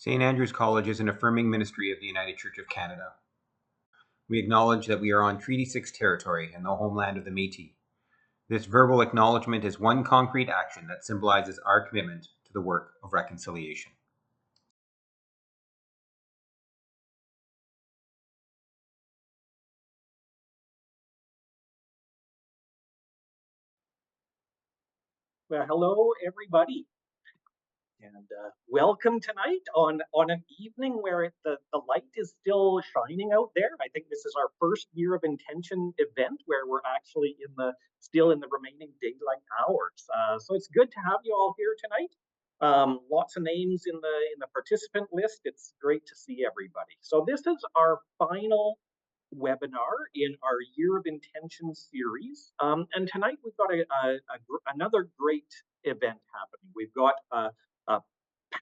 St. Andrew's College is an affirming ministry of the United Church of Canada. We acknowledge that we are on Treaty 6 territory and the homeland of the Métis. This verbal acknowledgement is one concrete action that symbolizes our commitment to the work of reconciliation. Well, hello, everybody, and welcome tonight on an evening where the light is still shining out there. I think this is our first year of intention event where we're actually still in the remaining daylight hours. So it's good to have you all here tonight. Lots of names in the participant list. It's great to see everybody. So this is our final webinar in our Year of Intention series. And tonight we've got another great event happening. We've got a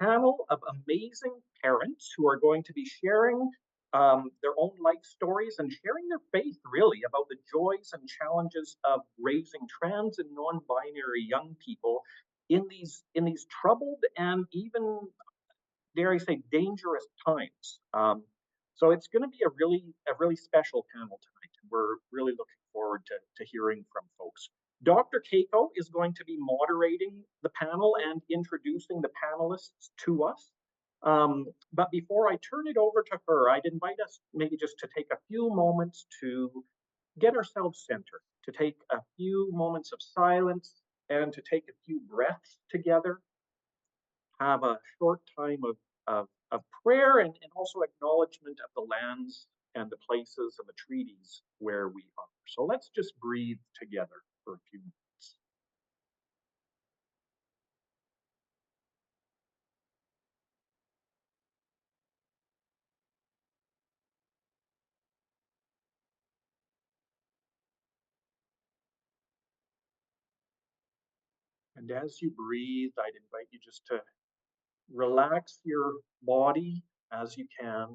panel of amazing parents who are going to be sharing their own life stories and sharing their faith, really, about the joys and challenges of raising trans and non-binary young people in these troubled and even, dare I say, dangerous times. So it's going to be a really special panel tonight. We're really looking forward to hearing from folks. Dr. Kayko is going to be moderating the panel and introducing the panelists to us. But before I turn it over to her, I'd invite us maybe just to take a few moments to get ourselves centered, to take a few moments of silence and to take a few breaths together, have a short time of prayer and also acknowledgement of the lands and the places and the treaties where we are. So let's just breathe together for a few minutes. And as you breathe, I'd invite you just to relax your body as you can.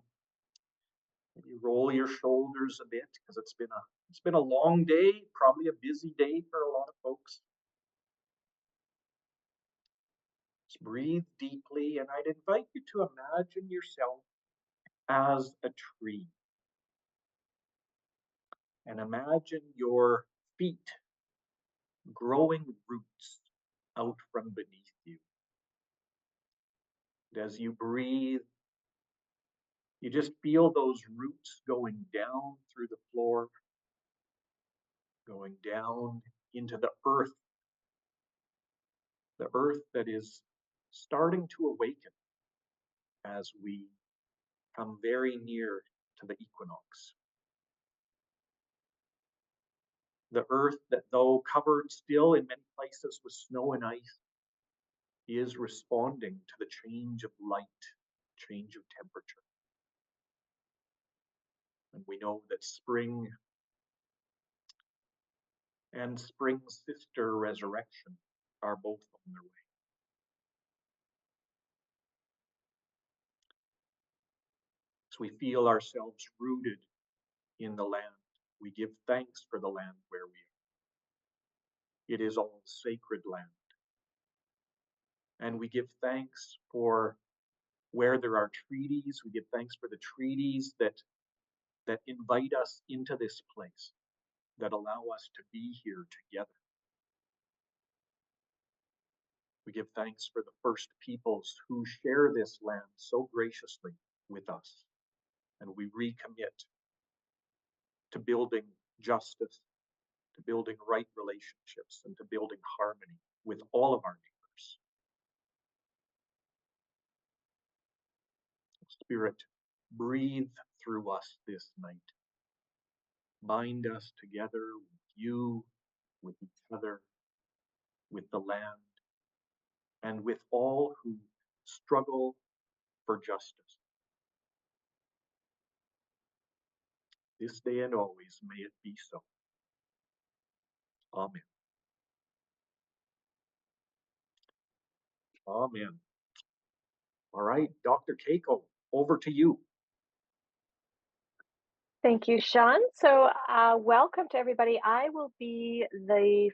Maybe roll your shoulders a bit because it's been a long day, probably a busy day for a lot of folks. Just breathe deeply, and I'd invite you to imagine yourself as a tree. And imagine your feet growing roots out from beneath you. And as you breathe, you just feel those roots going down through the floor, going down into the earth that is starting to awaken as we come very near to the equinox. The earth that, though covered still in many places with snow and ice, is responding to the change of light, change of temperature. And we know that spring and spring's sister, resurrection, are both on their way. So we feel ourselves rooted in the land. We give thanks for the land where we are. It is all sacred land. And we give thanks for where there are treaties. We give thanks for the treaties that invite us into this place, that allow us to be here together. We give thanks for the first peoples who share this land so graciously with us. And we recommit to building justice, to building right relationships, and to building harmony with all of our neighbors. Spirit, breathe through us this night. Bind us together with you, with each other, with the land, and with all who struggle for justice. This day and always may it be so. Amen. Amen. All right, Dr. Kayko, over to you. Thank you, Sean. So welcome to everybody. I will be the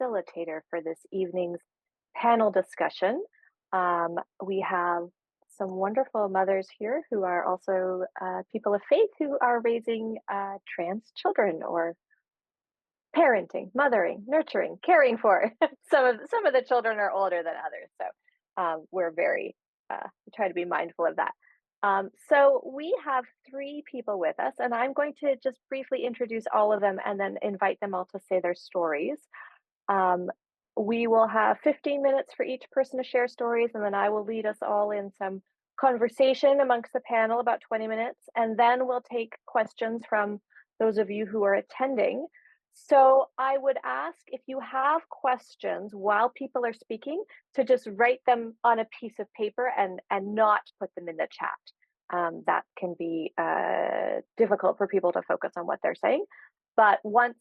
facilitator for this evening's panel discussion. We have some wonderful mothers here who are also people of faith who are raising trans children or parenting, mothering, nurturing, caring for. Some of the children are older than others, so we're very we try to be mindful of that. So we have 3 people with us, and I'm going to just briefly introduce all of them and then invite them all to say their stories. Um, we will have 15 minutes for each person to share stories, and then I will lead us all in some conversation amongst the panel, about 20 minutes, and then we'll take questions from those of you who are attending. So I would ask, if you have questions while people are speaking, to just write them on a piece of paper and not put them in the chat. That can be difficult for people to focus on what they're saying. But once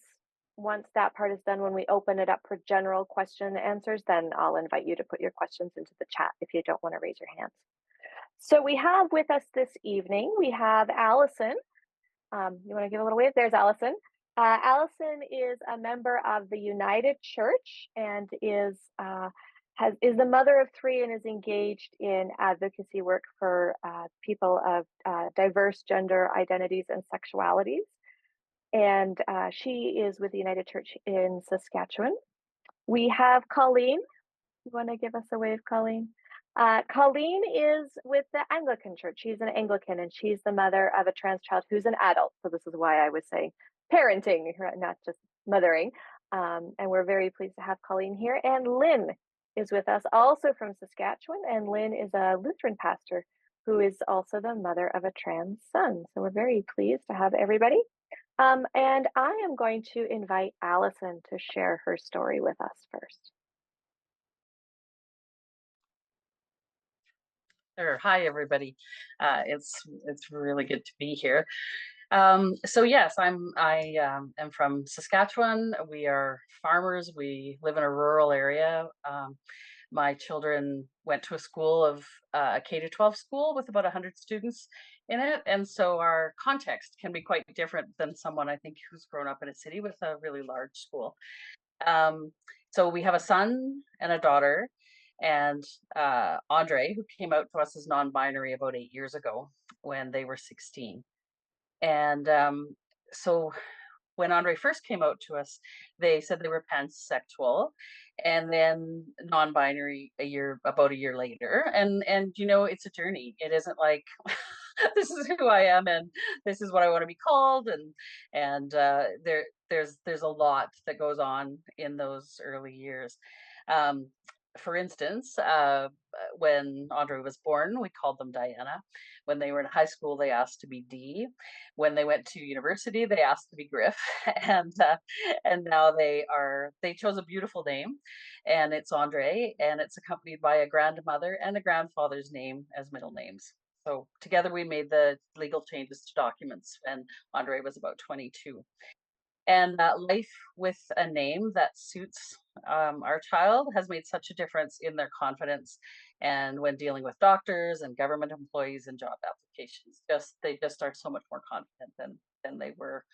that part is done, when we open it up for general question and answers, then I'll invite you to put your questions into the chat if you don't want to raise your hands. So we have with us this evening, we have Allison. You want to give a little wave? There's Allison. Allison is a member of the United Church and is the mother of 3 and is engaged in advocacy work for people of diverse gender identities and sexualities. And she is with the United Church in Saskatchewan. We have Colleen. You want to give us a wave, Colleen? Colleen is with the Anglican Church. She's an Anglican, and she's the mother of a trans child who's an adult. So this is why I was saying parenting, not just mothering. And we're very pleased to have Colleen here. And Lynn is with us, also from Saskatchewan. And Lynn is a Lutheran pastor who is also the mother of a trans son. So we're very pleased to have everybody. And I am going to invite Allison to share her story with us first. Sure. Hi, everybody. It's really good to be here. So yes, I am from Saskatchewan. We are farmers. We live in a rural area. My children went to a school of a K-12 school with about 100 students in it, and so our context can be quite different than someone, I think, who's grown up in a city with a really large school. So we have a son and a daughter, and Andre, who came out to us as non-binary about 8 years ago when they were 16. And so when Andre first came out to us, they said they were pansexual, and then non-binary about a year later. And it's a journey. It isn't like this is who I am and this is what I want to be called. And there's a lot that goes on in those early years. For instance, when Andre was born, we called them Diana. When they were in high school, they asked to be Dee. When they went to university, they asked to be Griff. And now they chose a beautiful name, and it's Andre, and it's accompanied by a grandmother and a grandfather's name as middle names. So together we made the legal changes to documents when Andre was about 22. And life with a name that suits our child has made such a difference in their confidence and when dealing with doctors and government employees and job applications. They just are so much more confident than they were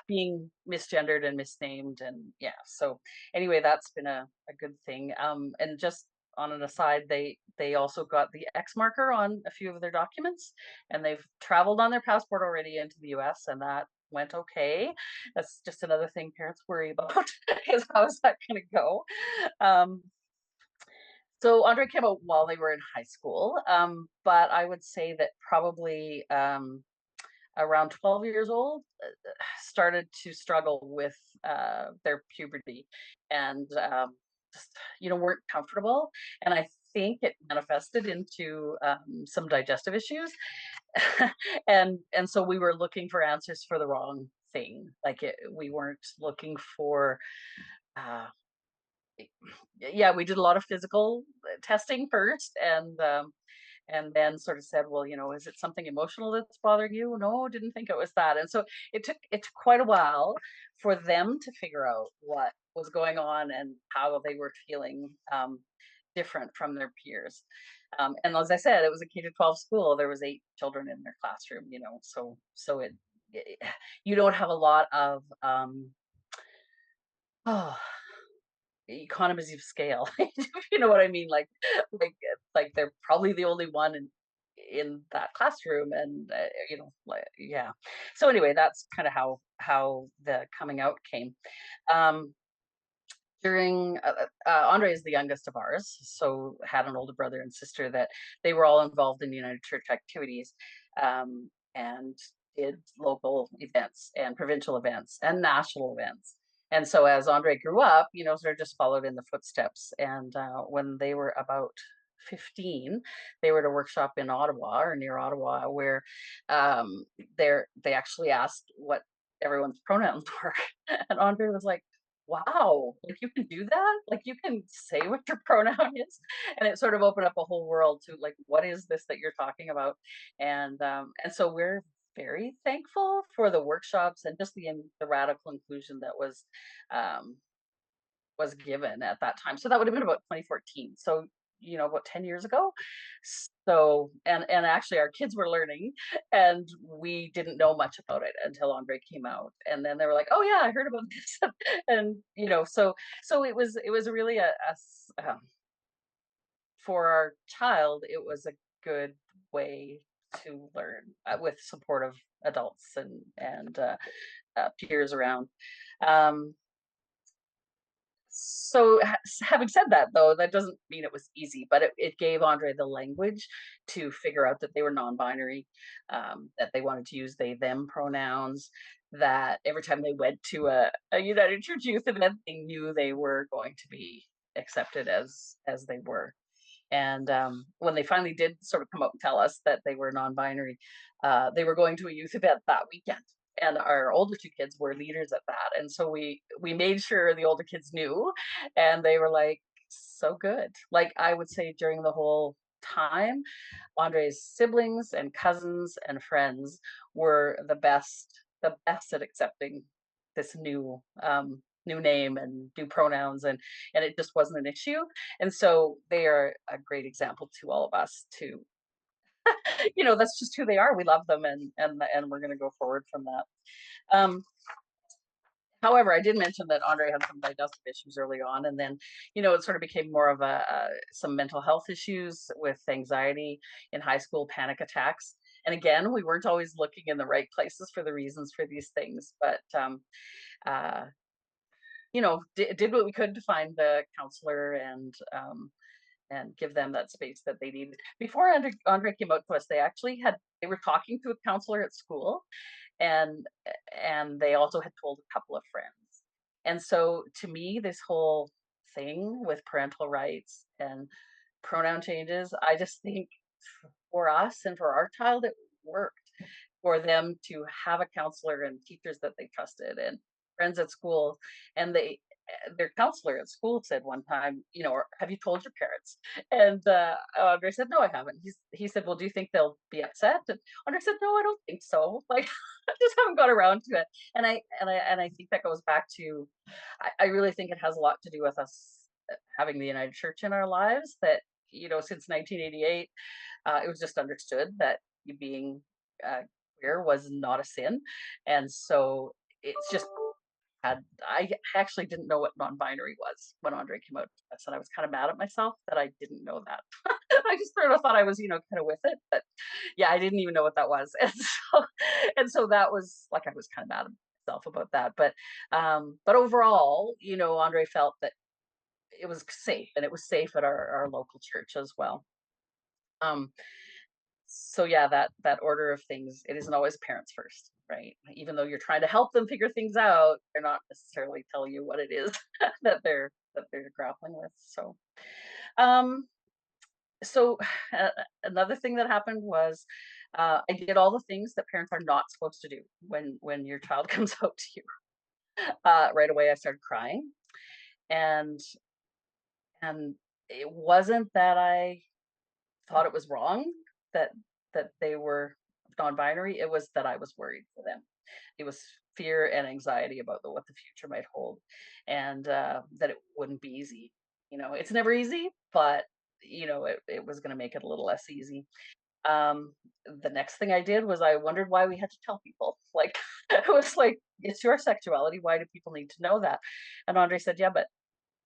being misgendered and misnamed. And yeah, so anyway, that's been a good thing. And just on an aside, they also got the X marker on a few of their documents, and they've traveled on their passport already into the US, and that went okay. That's just another thing parents worry about is how is that going to go. So Andre came out while they were in high school, but I would say that probably around 12 years old, started to struggle with their puberty and just, weren't comfortable. And I think it manifested into some digestive issues. and so we were looking for answers for the wrong thing. We weren't looking for we did a lot of physical testing first, and then sort of said, well, is it something emotional that's bothering you? No, didn't think it was that. And so it took quite a while for them to figure out what was going on and how they were feeling different from their peers. And as I said, it was a K-12 school. There was 8 children in their classroom, so you don't have a lot of economies of scale. You know what I mean? Like like they're probably the only one in that classroom, and yeah. So anyway, that's kind of how the coming out came. Um, during Andre is the youngest of ours, so had an older brother and sister that they were all involved in United Church activities, and did local events and provincial events and national events. And so as Andre grew up, sort of just followed in the footsteps. And when they were about 15, they were at a workshop in Ottawa or near Ottawa where they actually asked what everyone's pronouns were. And Andre was like, wow, like you can do that? Like you can say what your pronoun is? And it sort of opened up a whole world to like, what is this that you're talking about? And so we're very thankful for the workshops and just the radical inclusion that was given at that time. So that would have been about 2014. So about 10 years ago. So and actually our kids were learning, and we didn't know much about it until Andre came out, and then they were like, oh yeah, I heard about this. And so it was really for our child, it was a good way to learn with supportive adults and peers around. So having said that, though, that doesn't mean it was easy, but it gave Andre the language to figure out that they were non-binary, that they wanted to use they them pronouns, that every time they went to a United Church youth event, they knew they were going to be accepted as they were. And when they finally did sort of come out and tell us that they were non-binary, they were going to a youth event that weekend. And our older two kids were leaders at that. And so we made sure the older kids knew, and they were like, so good. Like I would say during the whole time, Andre's siblings and cousins and friends were the best at accepting this new name and new pronouns, and it just wasn't an issue. And so they are a great example to all of us to that's just who they are. We love them, and we're going to go forward from that. However, I did mention that Andre had some digestive issues early on, and then it sort of became more of some mental health issues with anxiety in high school, panic attacks. And again, we weren't always looking in the right places for the reasons for these things, but did what we could to find the counselor and give them that space that they needed. Before Andre came out to us, they were talking to a counselor at school, and they also had told a couple of friends. And so to me, this whole thing with parental rights and pronoun changes, I just think for us and for our child, it worked for them to have a counselor and teachers that they trusted and friends at school. And their counselor at school said one time, have you told your parents? And Andre said, no, I haven't. He said, well, do you think they'll be upset? And Andre said, no, I don't think so. Like, I just haven't got around to it. And I think that goes back to, I really think it has a lot to do with us having the United Church in our lives, that, since 1988, it was just understood that being queer was not a sin. And so it's just I actually didn't know what non-binary was when Andre came out to us, and I was kind of mad at myself that I didn't know that. I just sort of thought I was, kind of with it, but yeah, I didn't even know what that was. And so that was like, I was kind of mad at myself about that. But overall, Andre felt that it was safe, and it was safe at our local church as well. So yeah, that order of things, it isn't always parents first, right? Even though you're trying to help them figure things out, they're not necessarily telling you what it is that they're grappling with. Um so another thing that happened was I did all the things that parents are not supposed to do when your child comes out to you. Right away I started crying, and it wasn't that I thought it was wrong that they were non-binary. It was that I was worried for them. It was fear and anxiety about what the future might hold, and that it wouldn't be easy. It's never easy, but it was going to make it a little less easy. The next thing I did was I wondered why we had to tell people. Like, it was like, it's your sexuality. Why do people need to know that? And Andre said, yeah, but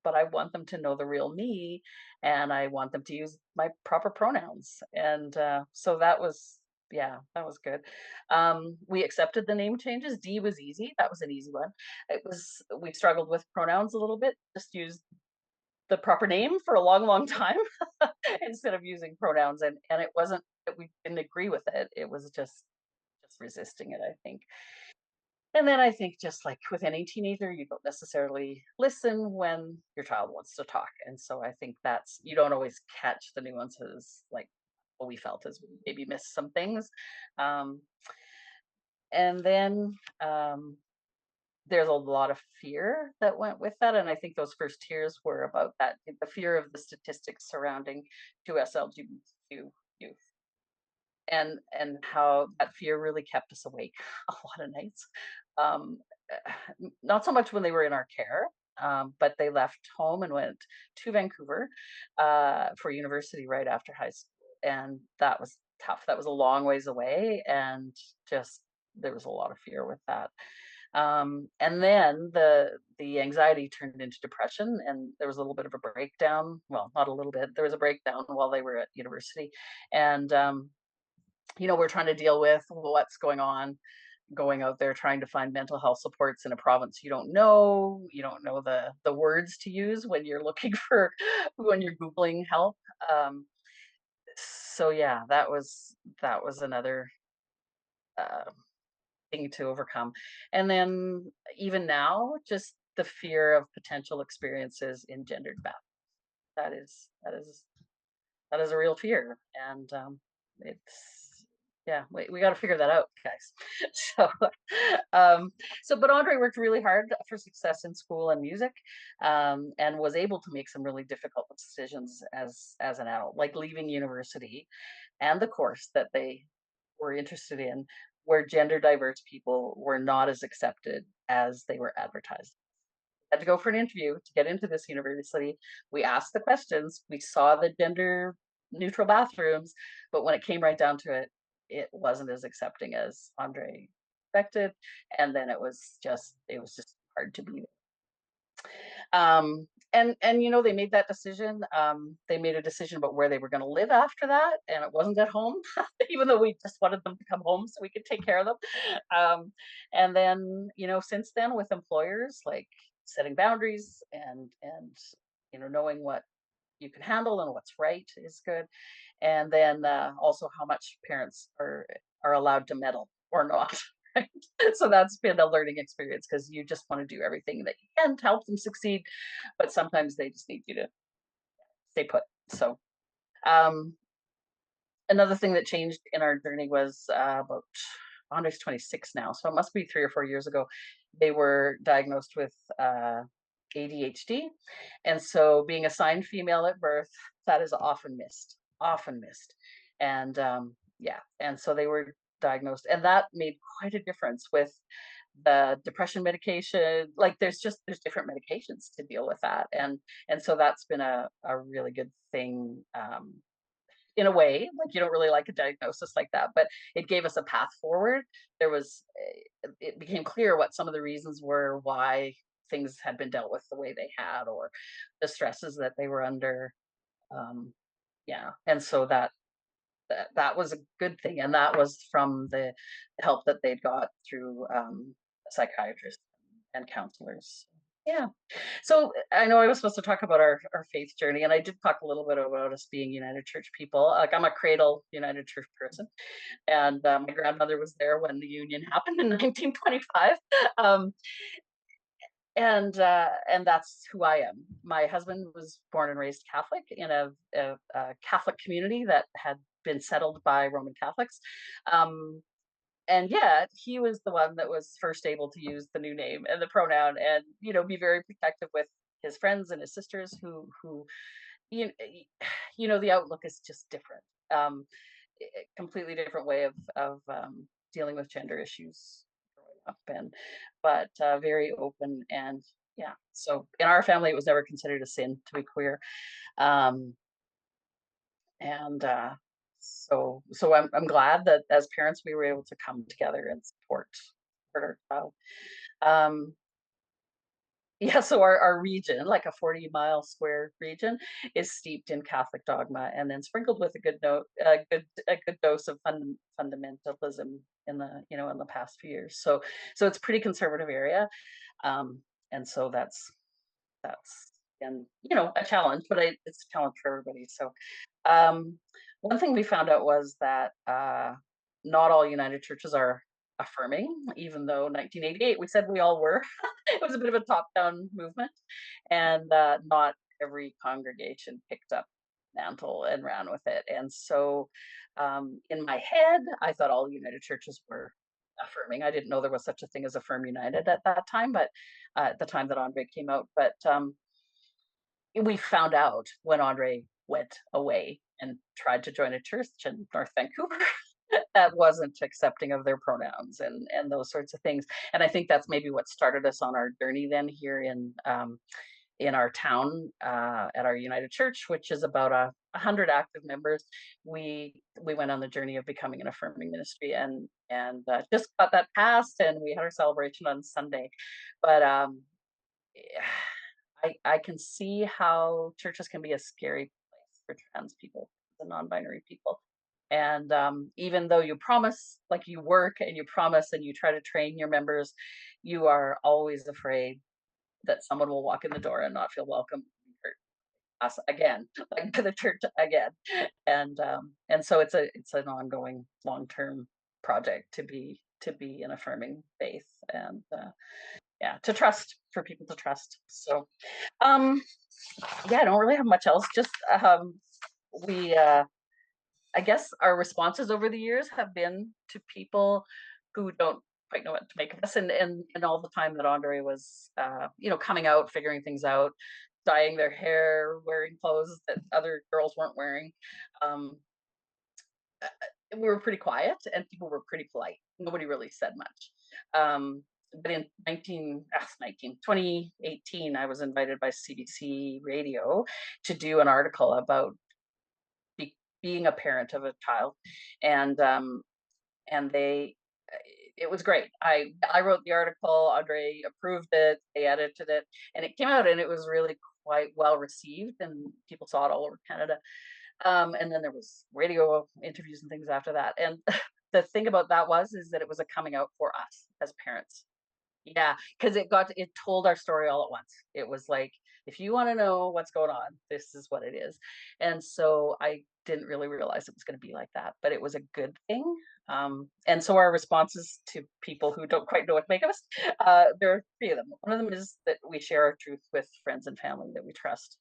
but I want them to know the real me, and I want them to use my proper pronouns. And so that was, yeah, that was good. We accepted the name changes. D was easy. That was an easy one. It was, we struggled with pronouns a little bit. Just used the proper name for a long, long time instead of using pronouns. And it wasn't that we didn't agree with it. It was just resisting it, I think. And then I think, just like with any teenager, you don't necessarily listen when your child wants to talk. And so I think that's, you don't always catch the nuances, like what we felt as we maybe missed some things. Um, and then there's a lot of fear that went with that. And I think those first years were about that, the fear of the statistics surrounding 2S LGBTQ youth, and how that fear really kept us awake a lot of nights. Um, Not so much when they were in our care, but they left home and went to Vancouver for university right after high school, and that was tough. That was a long ways away, and just there was a lot of fear with that. And then the anxiety turned into depression, and there was a little bit of a breakdown. Well, not a little bit. There was a breakdown while they were at university, and we're trying to deal with what's going on, going out there trying to find mental health supports in a province you don't know the words to use when you're looking for, when you're googling help. So yeah, that was another uh, thing to overcome. And then even now, just the fear of potential experiences in gendered battle, that is a real fear. And it's, yeah, we got to figure that out, guys. So um but Andre worked really hard for success in school and music, and was able to make some really difficult decisions as an adult, like leaving university and the course that they were interested in, where gender diverse people were not as accepted as they were advertised. Had to go for an interview to get into this university. We asked the questions, we saw the gender neutral bathrooms, but when it came right down to it, it wasn't as accepting as Andre expected. And then it was just hard to be. And they made that decision. They made a decision about where they were going to live after that, and it wasn't at home, even though we just wanted them to come home so we could take care of them. And then, since then, with employers, like setting boundaries and knowing what you can handle and what's right is good. And then also how much parents are allowed to meddle or not. Right? So that's been a learning experience, because you just want to do everything that you can to help them succeed, but sometimes they just need you to stay put. So um, another thing that changed in our journey was about Andre's 26 now, so it must be 3 or 4 years ago. They were diagnosed with ADHD, and so being assigned female at birth, that is often missed, and yeah, and so they were diagnosed, and that made quite a difference with the depression medication. Like there's different medications to deal with that, and so that's been a really good thing. In a way, like you don't really like a diagnosis like that, but it gave us a path forward. It became clear what some of the reasons were why things had been dealt with the way they had, or the stresses that they were under. Yeah, and so that was a good thing, and that was from the help that they'd got through psychiatrists and counselors. Yeah. So I know I was supposed to talk about our faith journey, and I did talk a little bit about us being United Church people. Like I'm a cradle United Church person, and my grandmother was there when the union happened in 1925, um, and that's who I am. My husband was born and raised Catholic in a Catholic community that had been settled by Roman Catholics. Um, and yet he was the one that was first able to use the new name and the pronoun, and be very protective with his friends and his sisters who you, the outlook is just different. Completely different way of dealing with gender issues growing up, but very open. And yeah, so in our family it was never considered a sin to be queer. um and so I'm glad that as parents we were able to come together and support our child. Um, Yeah, so our region, like a 40-mile square region, is steeped in Catholic dogma and then sprinkled with a good dose of fundamentalism in the past few years. So it's a pretty conservative area, um, and so that's and a challenge, but it's a challenge for everybody. So um, one thing we found out was that not all United Churches are affirming, even though 1988 we said we all were. It was a bit of a top-down movement, and not every congregation picked up mantle and ran with it. And so, in my head, I thought all United Churches were affirming. I didn't know there was such a thing as Affirm United at that time, but at the time that Andre came out. But we found out when Andre went away and tried to join a church in North Vancouver that wasn't accepting of their pronouns and those sorts of things. And I think that's maybe what started us on our journey then here in our town at our United Church, which is about 100 active members. We went on the journey of becoming an affirming ministry and just got that passed, and we had our celebration on Sunday. But I can see how churches can be a scary place for trans people, the non-binary people. And even though you promise, like you work and you promise and you try to train your members, you are always afraid that someone will walk in the door and not feel welcome us again, like to the church again. And so it's an ongoing long-term project to be an affirming faith and yeah, to trust, for people to trust. So yeah, I don't really have much else. Just we I guess our responses over the years have been to people who don't quite know what to make of us, and all the time that Andre was coming out, figuring things out, dyeing their hair, wearing clothes that other girls weren't wearing. um we were pretty quiet and people were pretty polite. Nobody really said much. But in 2018, I was invited by CBC Radio to do an article about being a parent of a child, and they it was great. I wrote the article, Andre approved it, they edited it, and it came out, and it was really quite well received, and people saw it all over Canada. And then there was radio interviews and things after that. And the thing about that is that it was a coming out for us as parents. Yeah, because it told our story all at once. It was like, if you want to know what's going on, this is what it is. And so I didn't really realize it was going to be like that, but it was a good thing. And so our responses to people who don't quite know what to make of us, there are three of them. One of them is that we share our truth with friends and family that we trust.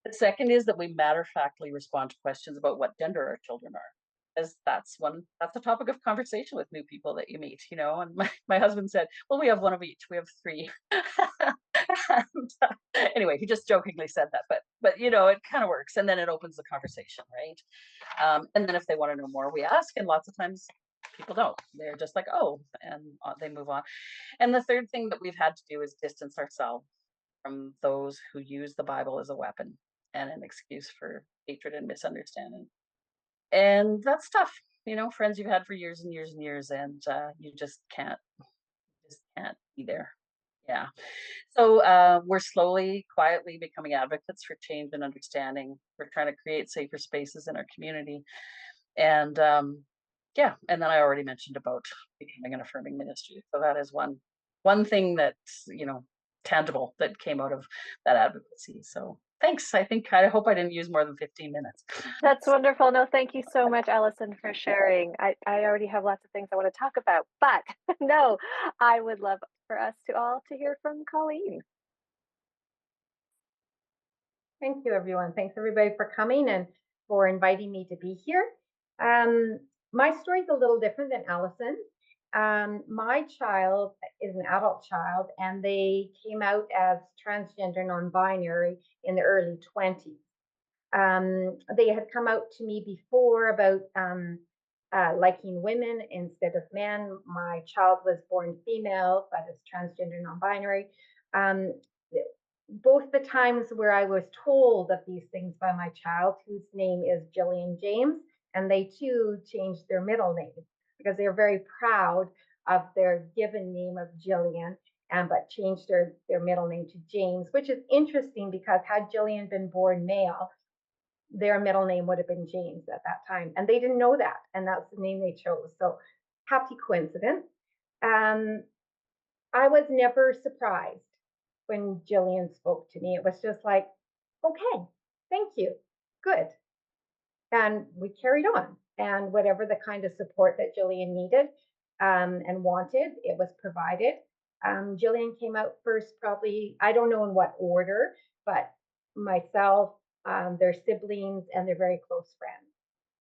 The second is that we matter-of-factly respond to questions about what gender our children are, as that's a topic of conversation with new people that you meet, and my husband said, well, we have one of each, we have three. And, anyway, he just jokingly said that, but it kind of works, and then it opens the conversation, right? And then if they want to know more, we ask, and lots of times people don't. They're just like, oh, and they move on. And the third thing that we've had to do is distance ourselves from those who use the Bible as a weapon and an excuse for hatred and misunderstanding. And that's tough, friends you've had for years and years and years, and you just can't be there. Yeah. So we're slowly, quietly becoming advocates for change and understanding. We're trying to create safer spaces in our community. And yeah, and then I already mentioned about becoming an affirming ministry. So that is one thing that's tangible that came out of that advocacy. So thanks. I hope I didn't use more than 15 minutes. That's wonderful. No, thank you so much, Allison, for sharing. I already have lots of things I want to talk about, but no, I would love for us to hear from Colleen. Thank you, everyone. Thanks, everybody, for coming and for inviting me to be here. My story is a little different than Allison. My child is an adult child, and they came out as transgender, non-binary in the early 20s. They had come out to me before about liking women instead of men. My child was born female, but is transgender, non-binary. Both the times where I was told of these things by my child, whose name is Jillian James, and they too changed their middle name because they're very proud of their given name of Jillian. but changed their middle name to James, which is interesting because had Jillian been born male, their middle name would have been James at that time. And they didn't know that. And that's the name they chose. So happy coincidence. I was never surprised when Jillian spoke to me. It was just like, okay, thank you, good. And we carried on. And whatever the kind of support that Jillian needed and wanted, it was provided. Jillian came out first, probably, I don't know in what order, but myself, their siblings, and their very close friends.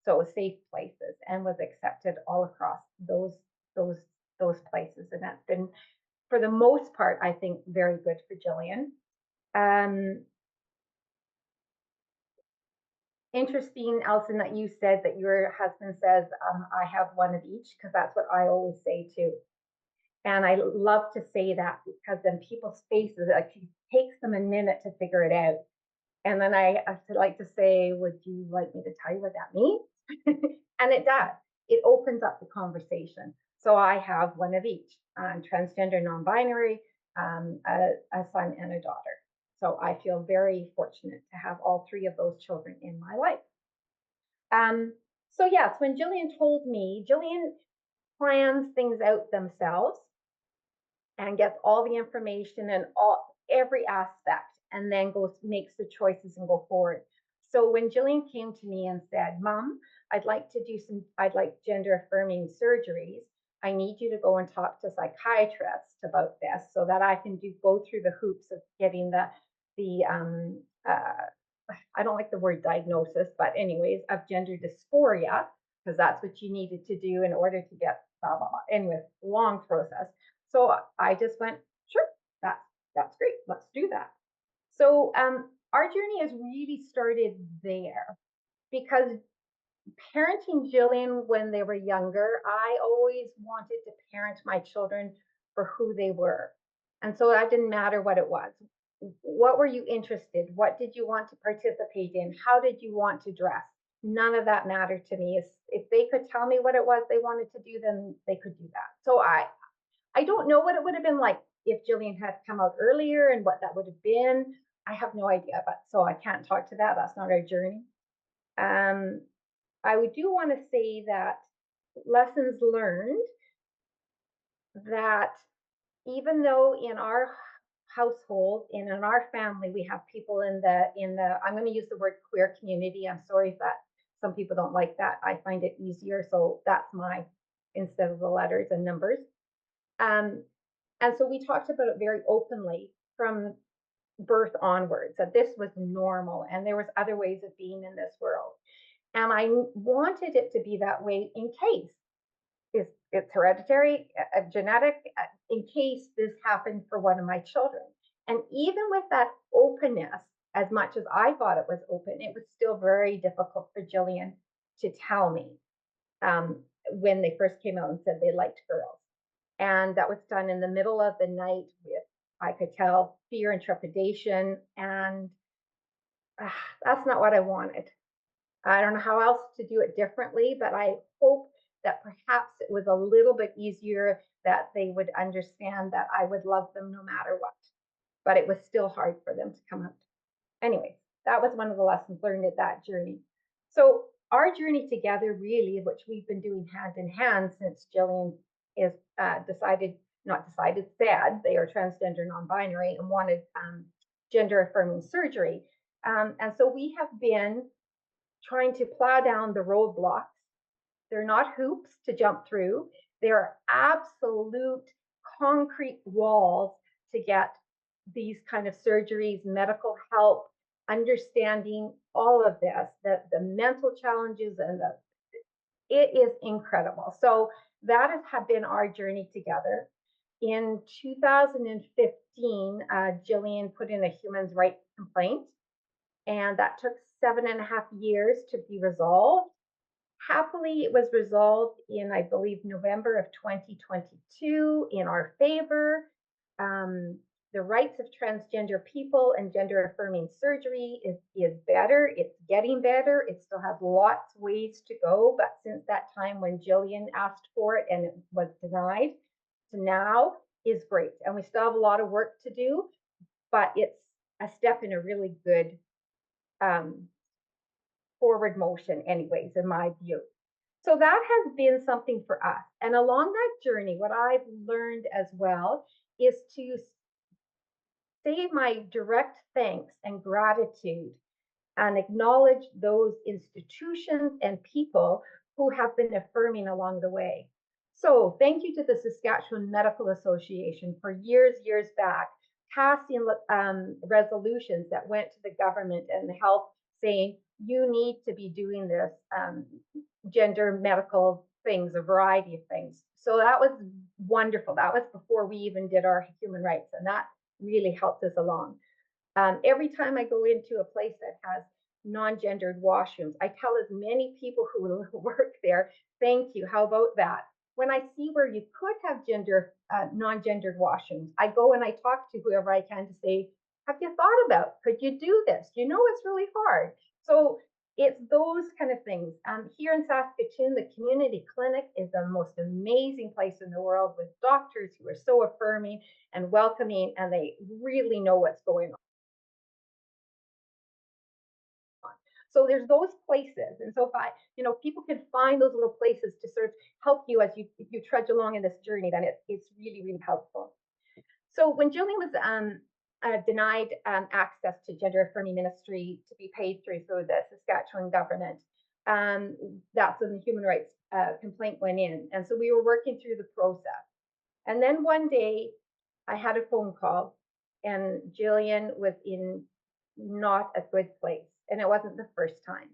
So it was safe places and was accepted all across those places. And that's been, for the most part, I think, very good for Jillian. Interesting, Alison, that you said that your husband says, I have one of each, because that's what I always say too. And I love to say that because then people's faces, like, it takes them a minute to figure it out. And then I like to say, would you like me to tell you what that means? And it does. It opens up the conversation. So I have one of each, transgender, non-binary, a son and a daughter. So I feel very fortunate to have all three of those children in my life. So yes, when Jillian told me, Jillian plans things out themselves and gets all the information and every aspect, and then makes the choices and go forward. So when Jillian came to me and said, Mom, I'd like gender affirming surgeries. I need you to go and talk to psychiatrists about this so that I can go through the hoops of getting the I don't like the word diagnosis, but anyways, of gender dysphoria, because that's what you needed to do in order to get blah, blah, blah. Anyway, long process. So I just went, sure, that's great. Let's do that. So our journey has really started there because parenting Jillian when they were younger, I always wanted to parent my children for who they were. And so that didn't matter what it was. What were you interested? What did you want to participate in? How did you want to dress? None of that mattered to me. If they could tell me what it was they wanted to do, then they could do that. So I don't know what it would have been like if Jillian had come out earlier and what that would have been. I have no idea, but so I can't talk to that. That's not our journey. I do want to say that lessons learned, that even though in our household and in our family we have people in the I'm going to use the word queer community. I'm sorry if that some people don't like that. I find it easier, so that's my instead of the letters and numbers. And so we talked about it very openly from birth onwards, that this was normal and there was other ways of being in this world. And I wanted it to be that way in case it's hereditary, genetic, in case this happened for one of my children. And even with that openness, as much as I thought it was open, it was still very difficult for Jillian to tell me when they first came out and said they liked girls. And that was done in the middle of the night with, I could tell, fear and trepidation. And that's not what I wanted. I don't know how else to do it differently, but I hope that perhaps it was a little bit easier, that they would understand that I would love them no matter what. But it was still hard for them to come out. Anyway, that was one of the lessons learned at that journey. So our journey together, really, which we've been doing hand in hand since Jillian is said they are transgender, non-binary, and wanted gender affirming surgery. And so we have been trying to plow down the roadblocks. They're not hoops to jump through. They're absolute concrete walls to get these kind of surgeries, medical help, understanding all of this, the mental challenges, and it is incredible. So that has been our journey together. In 2015, Jillian put in a human rights complaint, and that took 7.5 years to be resolved. Happily, it was resolved in, I believe, November of 2022 in our favor. The rights of transgender people and gender affirming surgery is better. It's getting better. It still has lots of ways to go, but since that time when Jillian asked for it and it was denied, to now is great. And we still have a lot of work to do, but it's a step in a really good forward motion anyways, in my view. So that has been something for us. And along that journey, what I've learned as well is to say my direct thanks and gratitude and acknowledge those institutions and people who have been affirming along the way. So thank you to the Saskatchewan Medical Association for years back, passing resolutions that went to the government and the health saying, you need to be doing this gender medical things, a variety of things. So that was wonderful. That was before we even did our human rights, and that really helped us along. Every time I go into a place that has non-gendered washrooms, I tell as many people who work there, thank you, how about that? When I see where you could have non-gendered washrooms, I go and I talk to whoever I can to say, have you thought about, could you do this? You know, it's really hard. So it's those kind of things. Here in Saskatoon, the community clinic is the most amazing place in the world with doctors who are so affirming and welcoming, and they really know what's going on. So there's those places. And so if people can find those little places to sort of help you as you trudge along in this journey, then it's really, really helpful. So when Jillian was denied access to gender affirming ministry to be paid through the Saskatchewan government, that's when the human rights complaint went in. And so we were working through the process. And then one day I had a phone call and Jillian was in not a good place. And it wasn't the first time.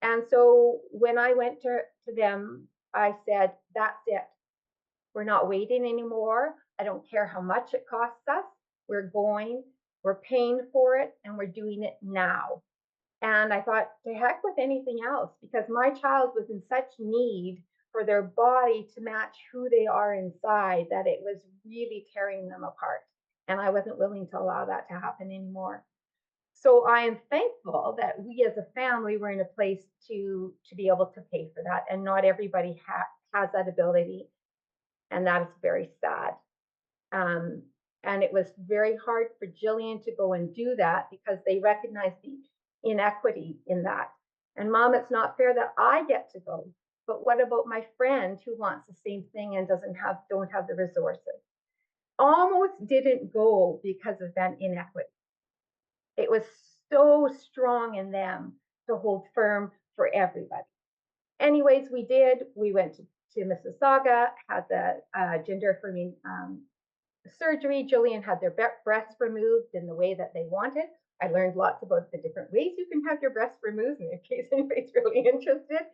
And so when I went to them, I said, that's it. We're not waiting anymore. I don't care how much it costs us. We're going, we're paying for it, and we're doing it now. And I thought, to heck with anything else, because my child was in such need for their body to match who they are inside that it was really tearing them apart. And I wasn't willing to allow that to happen anymore. So I am thankful that we as a family were in a place to be able to pay for that. And not everybody has that ability. And that is very sad. And it was very hard for Jillian to go and do that because they recognized the inequity in that. And Mom, it's not fair that I get to go. But what about my friend who wants the same thing and don't have the resources? Almost didn't go because of that inequity. It was so strong in them to hold firm for everybody. Anyways, we did. We went to Mississauga, had the gender affirming surgery. Jillian had their breasts removed in the way that they wanted. I learned lots about the different ways you can have your breasts removed in case anybody's really interested.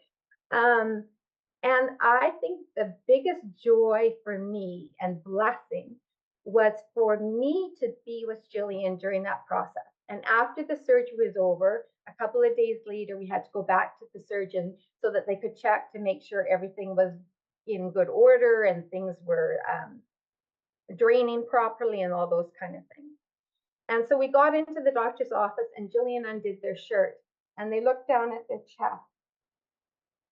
And I think the biggest joy for me and blessing was for me to be with Jillian during that process. And after the surgery was over, a couple of days later, we had to go back to the surgeon so that they could check to make sure everything was in good order and things were draining properly and all those kind of things. And so we got into the doctor's office and Jillian undid their shirt and they looked down at their chest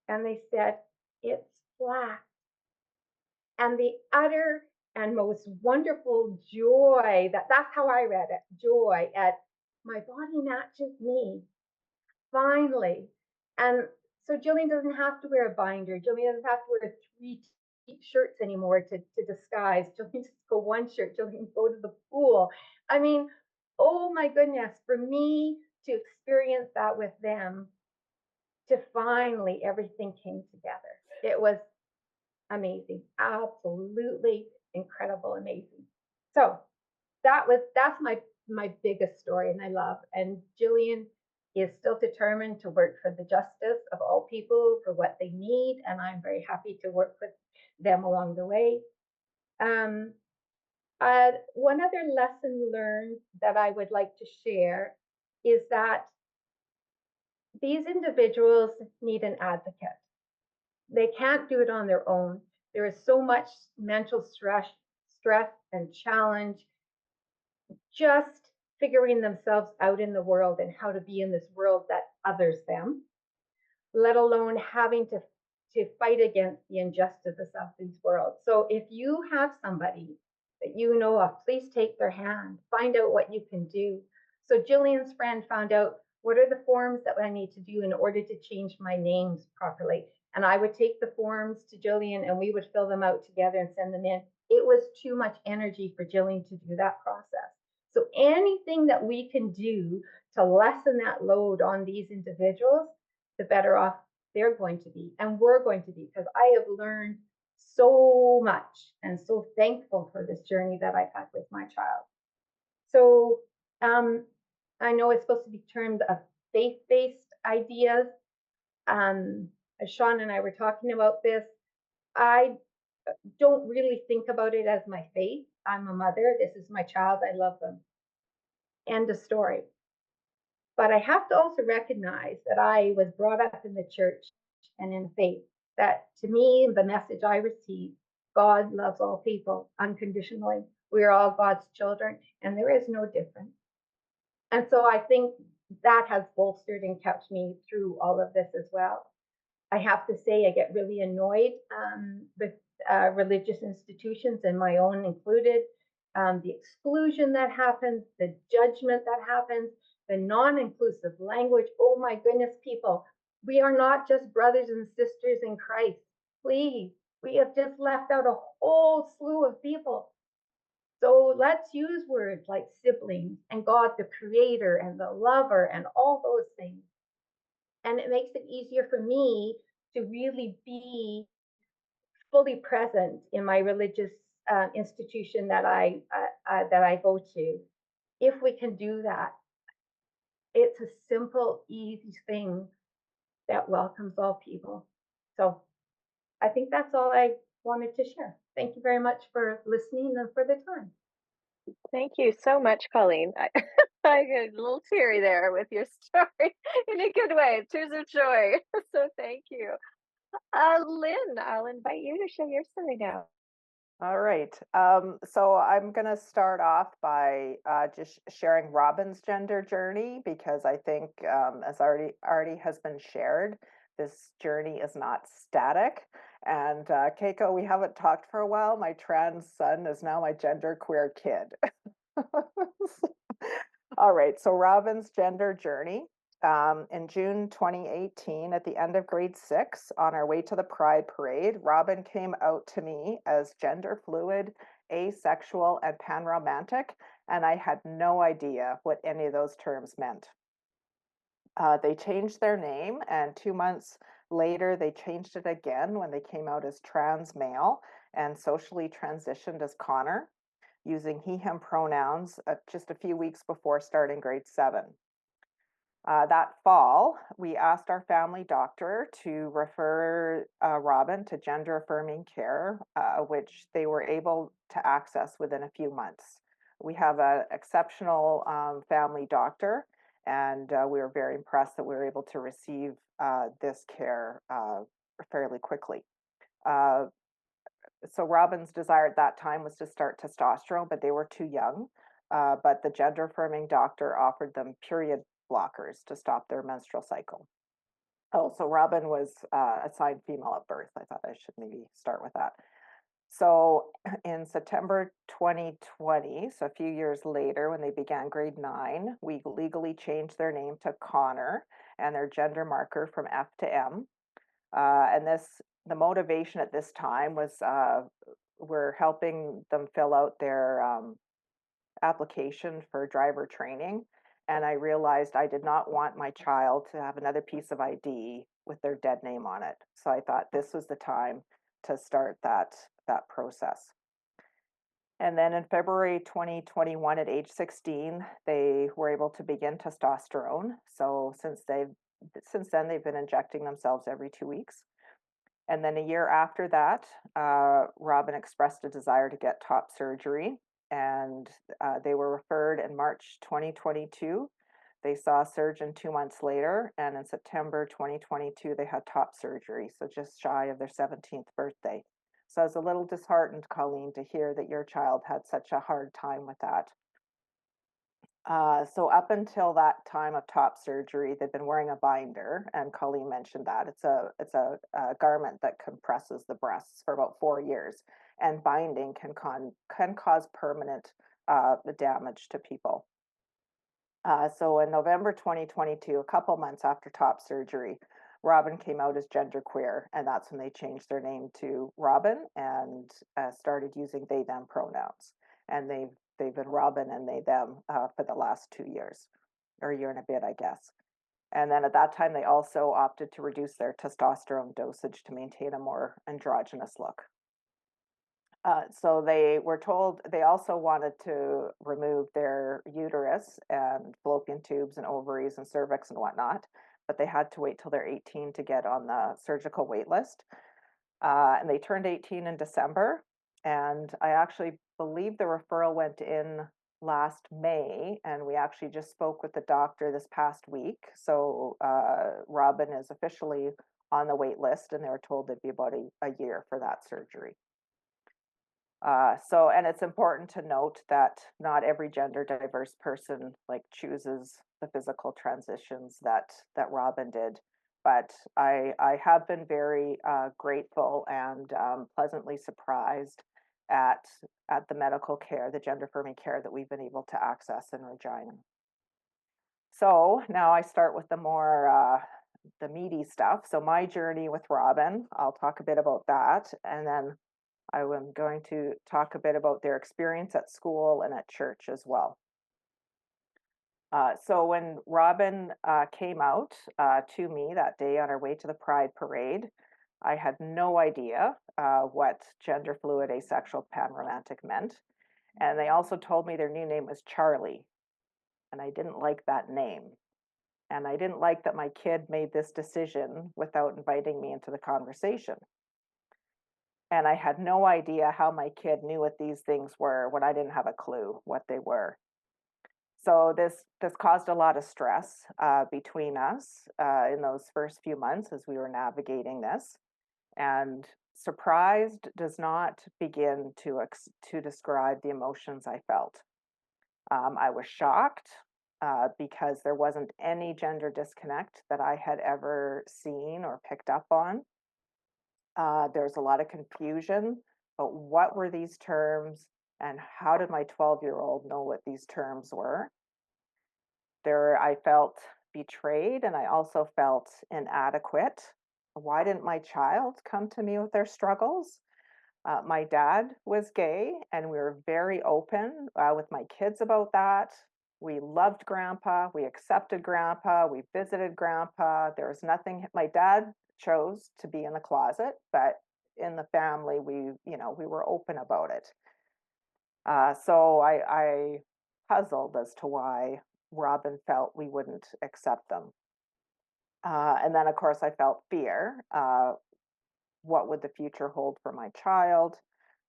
and they said, it's flat. And the utter and most wonderful joy, that's how I read it, joy at my body matches me, finally. And so Jillian doesn't have to wear a binder. Jillian doesn't have to wear 3 shirts anymore to disguise. Jillian just go one shirt. Jillian go to the pool. I mean, oh my goodness, for me to experience that with them, to finally everything came together. It was amazing, absolutely incredible, amazing. So that's my biggest story, and I love. And Jillian is still determined to work for the justice of all people for what they need, and I'm very happy to work with them along the way. One other lesson learned that I would like to share is that these individuals need an advocate. They can't do it on their own. There is so much mental stress and challenge just figuring themselves out in the world and how to be in this world that others them, let alone having to fight against the injustices of these worlds. So if you have somebody that you know of, please take their hand, find out what you can do. So Jillian's friend found out what are the forms that I need to do in order to change my names properly. And I would take the forms to Jillian and we would fill them out together and send them in. It was too much energy for Jillian to do that process. So anything that we can do to lessen that load on these individuals, the better off they're going to be and we're going to be, because I have learned so much and so thankful for this journey that I've had with my child. So I know it's supposed to be termed of faith-based ideas. As Sean and I were talking about this, I don't really think about it as my faith. I'm a mother. This is my child. I love them. End of story. But I have to also recognize that I was brought up in the church and in faith. That to me, the message I received, God loves all people unconditionally. We are all God's children, and there is no difference. And so I think that has bolstered and kept me through all of this as well. I have to say, I get really annoyed with religious institutions, and my own included. The exclusion that happens, the judgment that happens, the non-inclusive language. Oh my goodness, people, we are not just brothers and sisters in Christ. Please, we have just left out a whole slew of people. So let's use words like siblings and God the creator and the lover and all those things. And it makes it easier for me to really be fully present in my religious institution that I go to. If we can do that, it's a simple, easy thing that welcomes all people. So I think that's all I wanted to share. Thank you very much for listening and for the time. Thank you so much, Colleen. I get a little teary there with your story in a good way, tears of joy. So thank you. Lynn, I'll invite you to share your story now. All right. So I'm going to start off by just sharing Robin's gender journey, because I think, as already has been shared, this journey is not static. And Kayko, we haven't talked for a while. My trans son is now my genderqueer kid. All right. So Robin's gender journey. In June 2018, at the end of grade 6, on our way to the Pride Parade, Robin came out to me as gender fluid, asexual, and panromantic, and I had no idea what any of those terms meant. They changed their name, and 2 months later, they changed it again when they came out as trans male and socially transitioned as Connor, using he, him pronouns just a few weeks before starting grade 7. That fall, we asked our family doctor to refer Robin to gender affirming care, which they were able to access within a few months. We have an exceptional family doctor, and we were very impressed that we were able to receive this care fairly quickly. So Robin's desire at that time was to start testosterone, but they were too young. But the gender affirming doctor offered them period blockers to stop their menstrual cycle. Oh, so Robin was assigned female at birth. I thought I should maybe start with that. So in September 2020, so a few years later, when they began grade 9, we legally changed their name to Connor and their gender marker from F to M. And the motivation at this time was we're helping them fill out their application for driver training. And I realized I did not want my child to have another piece of ID with their dead name on it. So I thought this was the time to start that process. And then in February 2021, at age 16, they were able to begin testosterone. So since then, they've been injecting themselves every 2 weeks. And then a year after that, Robin expressed a desire to get top surgery, and they were referred in March 2022. They saw a surgeon 2 months later, and in September 2022, they had top surgery, so just shy of their 17th birthday. So I was a little disheartened, Colleen, to hear that your child had such a hard time with that. So up until that time of top surgery, they've been wearing a binder, and Colleen mentioned that it's a garment that compresses the breasts for about 4 years. and binding can cause permanent damage to people. So in November 2022, a couple months after top surgery, Robin came out as genderqueer, and that's when they changed their name to Robin and started using they them pronouns. And they've been Robin and they them for the last 2 years, or a year and a bit, I guess. And then at that time, they also opted to reduce their testosterone dosage to maintain a more androgynous look. So they were told they also wanted to remove their uterus and fallopian tubes and ovaries and cervix and whatnot, but they had to wait till they're 18 to get on the surgical wait list. And they turned 18 in December. And I actually believe the referral went in last May, and we actually just spoke with the doctor this past week. So Robin is officially on the wait list, and they were told it'd be about a year for that surgery. And it's important to note that not every gender diverse person chooses the physical transitions that Robin did, but I have been very grateful and pleasantly surprised at the medical care, the gender affirming care that we've been able to access in Regina. So now I start with the more the meaty stuff. So my journey with Robin, I'll talk a bit about that, and then I am going to talk a bit about their experience at school and at church as well. So when Robin came out to me that day on our way to the Pride Parade, I had no idea what gender fluid, asexual, panromantic meant. And they also told me their new name was Charlie. And I didn't like that name. And I didn't like that my kid made this decision without inviting me into the conversation. And I had no idea how my kid knew what these things were when I didn't have a clue what they were. So this caused a lot of stress between us in those first few months as we were navigating this. And surprised does not begin to describe the emotions I felt. I was shocked because there wasn't any gender disconnect that I had ever seen or picked up on. There's a lot of confusion about what were these terms and how did my 12-year-old know what these terms were. I felt betrayed, and I also felt inadequate. Why didn't my child come to me with their struggles? My dad was gay, and we were very open with my kids about that. We loved Grandpa. We accepted Grandpa. We visited Grandpa. There was nothing. My dad chose to be in the closet, but in the family, we were open about it. So I puzzled as to why Robin felt we wouldn't accept them. And then, of course, I felt fear. What would the future hold for my child?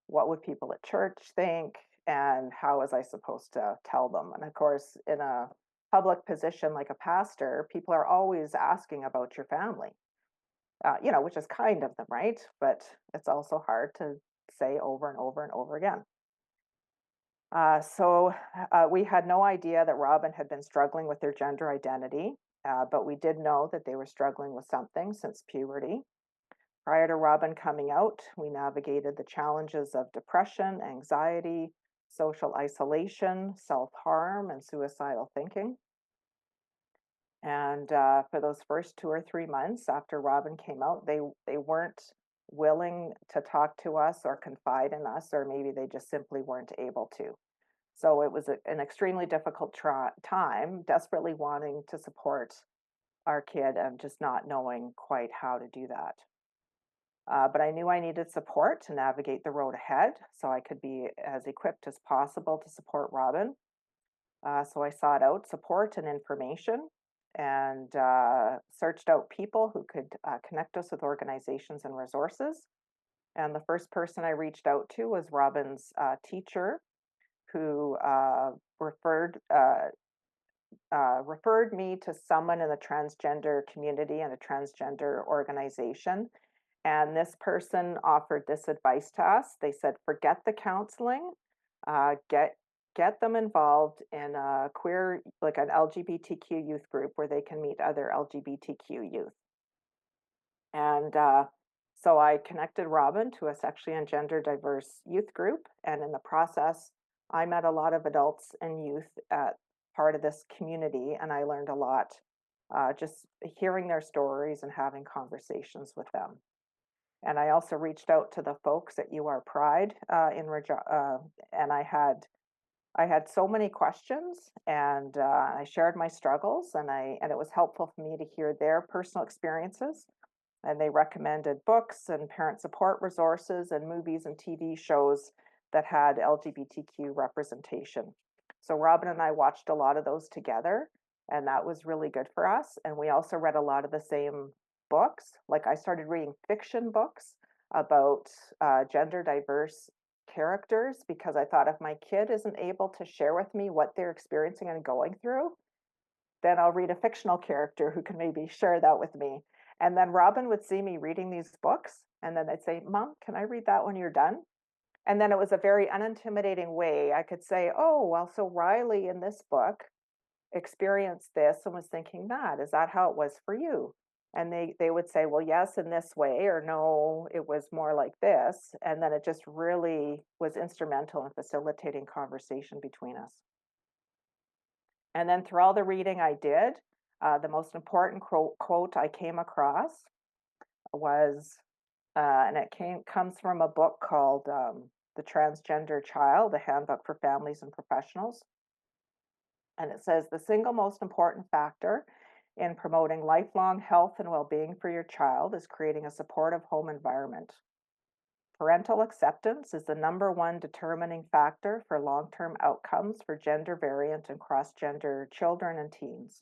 What would people at church think? And how was I supposed to tell them? And of course, in a public position like a pastor, people are always asking about your family, which is kind of them, right? But it's also hard to say over and over and over again. So we had no idea that Robin had been struggling with their gender identity, but we did know that they were struggling with something since puberty. Prior to Robin coming out, we navigated the challenges of depression, anxiety, social isolation, self-harm, and suicidal thinking. And for those first 2 or 3 months after Robin came out, they weren't willing to talk to us or confide in us, or maybe they just simply weren't able to. So it was an extremely difficult time, desperately wanting to support our kid and just not knowing quite how to do that. But I knew I needed support to navigate the road ahead so I could be as equipped as possible to support Robin. So I sought out support and information and searched out people who could connect us with organizations and resources. And the first person I reached out to was Robin's teacher, who referred me to someone in the transgender community and a transgender organization. And this person offered this advice to us. They said, forget the counseling, get them involved in a queer, like an LGBTQ youth group where they can meet other LGBTQ youth. And So I connected Robin to a sexually and gender diverse youth group. And in the process, I met a lot of adults and youth at part of this community, and I learned a lot just hearing their stories and having conversations with them. And I also reached out to the folks at UR Pride and I had so many questions, and I shared my struggles, and it was helpful for me to hear their personal experiences. And they recommended books and parent support resources and movies and TV shows that had LGBTQ representation. So Robin and I watched a lot of those together, and that was really good for us. And we also read a lot of the same books. Like I started reading fiction books about gender diverse characters because I thought if my kid isn't able to share with me what they're experiencing and going through, then I'll read a fictional character who can maybe share that with me. And then Robin would see me reading these books, and then they'd say, Mom, can I read that when you're done? And then it was a very unintimidating way. I could say, oh, well, so Riley in this book experienced this and was thinking that. Is that how it was for you? And they would say, well, yes, in this way, or no, it was more like this. And then it just really was instrumental in facilitating conversation between us. And then through all the reading I did, the most important quote I came across was, and it comes from a book called The Transgender Child, a handbook for families and professionals. And it says, the single most important factor in promoting lifelong health and well-being for your child is creating a supportive home environment. Parental acceptance is the #1 determining factor for long-term outcomes for gender variant and cross-gender children and teens.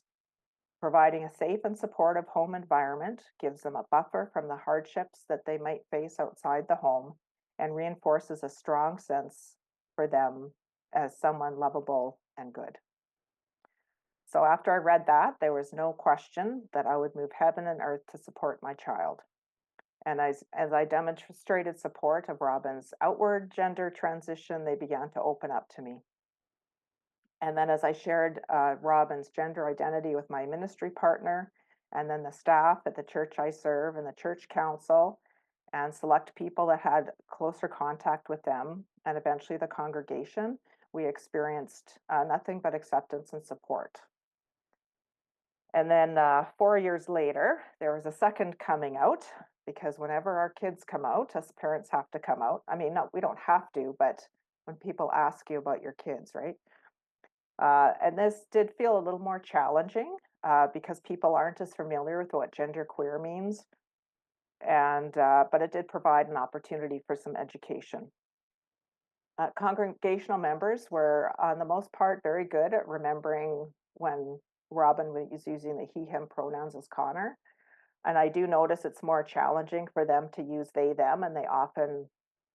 Providing a safe and supportive home environment gives them a buffer from the hardships that they might face outside the home and reinforces a strong sense for them as someone lovable and good. So after I read that, there was no question that I would move heaven and earth to support my child. And as I demonstrated support of Robin's outward gender transition, they began to open up to me. And then as I shared Robin's gender identity with my ministry partner, and then the staff at the church I serve and the church council, and select people that had closer contact with them, and eventually the congregation, we experienced nothing but acceptance and support. And then 4 years later, there was a second coming out, because whenever our kids come out, us parents have to come out. I mean, no, we don't have to, but when people ask you about your kids, right? And this did feel a little more challenging because people aren't as familiar with what genderqueer means. And but it did provide an opportunity for some education. Congregational members were, on the most part, very good at remembering when Robin was using the he, him pronouns as Connor. And I do notice it's more challenging for them to use they, them, and they often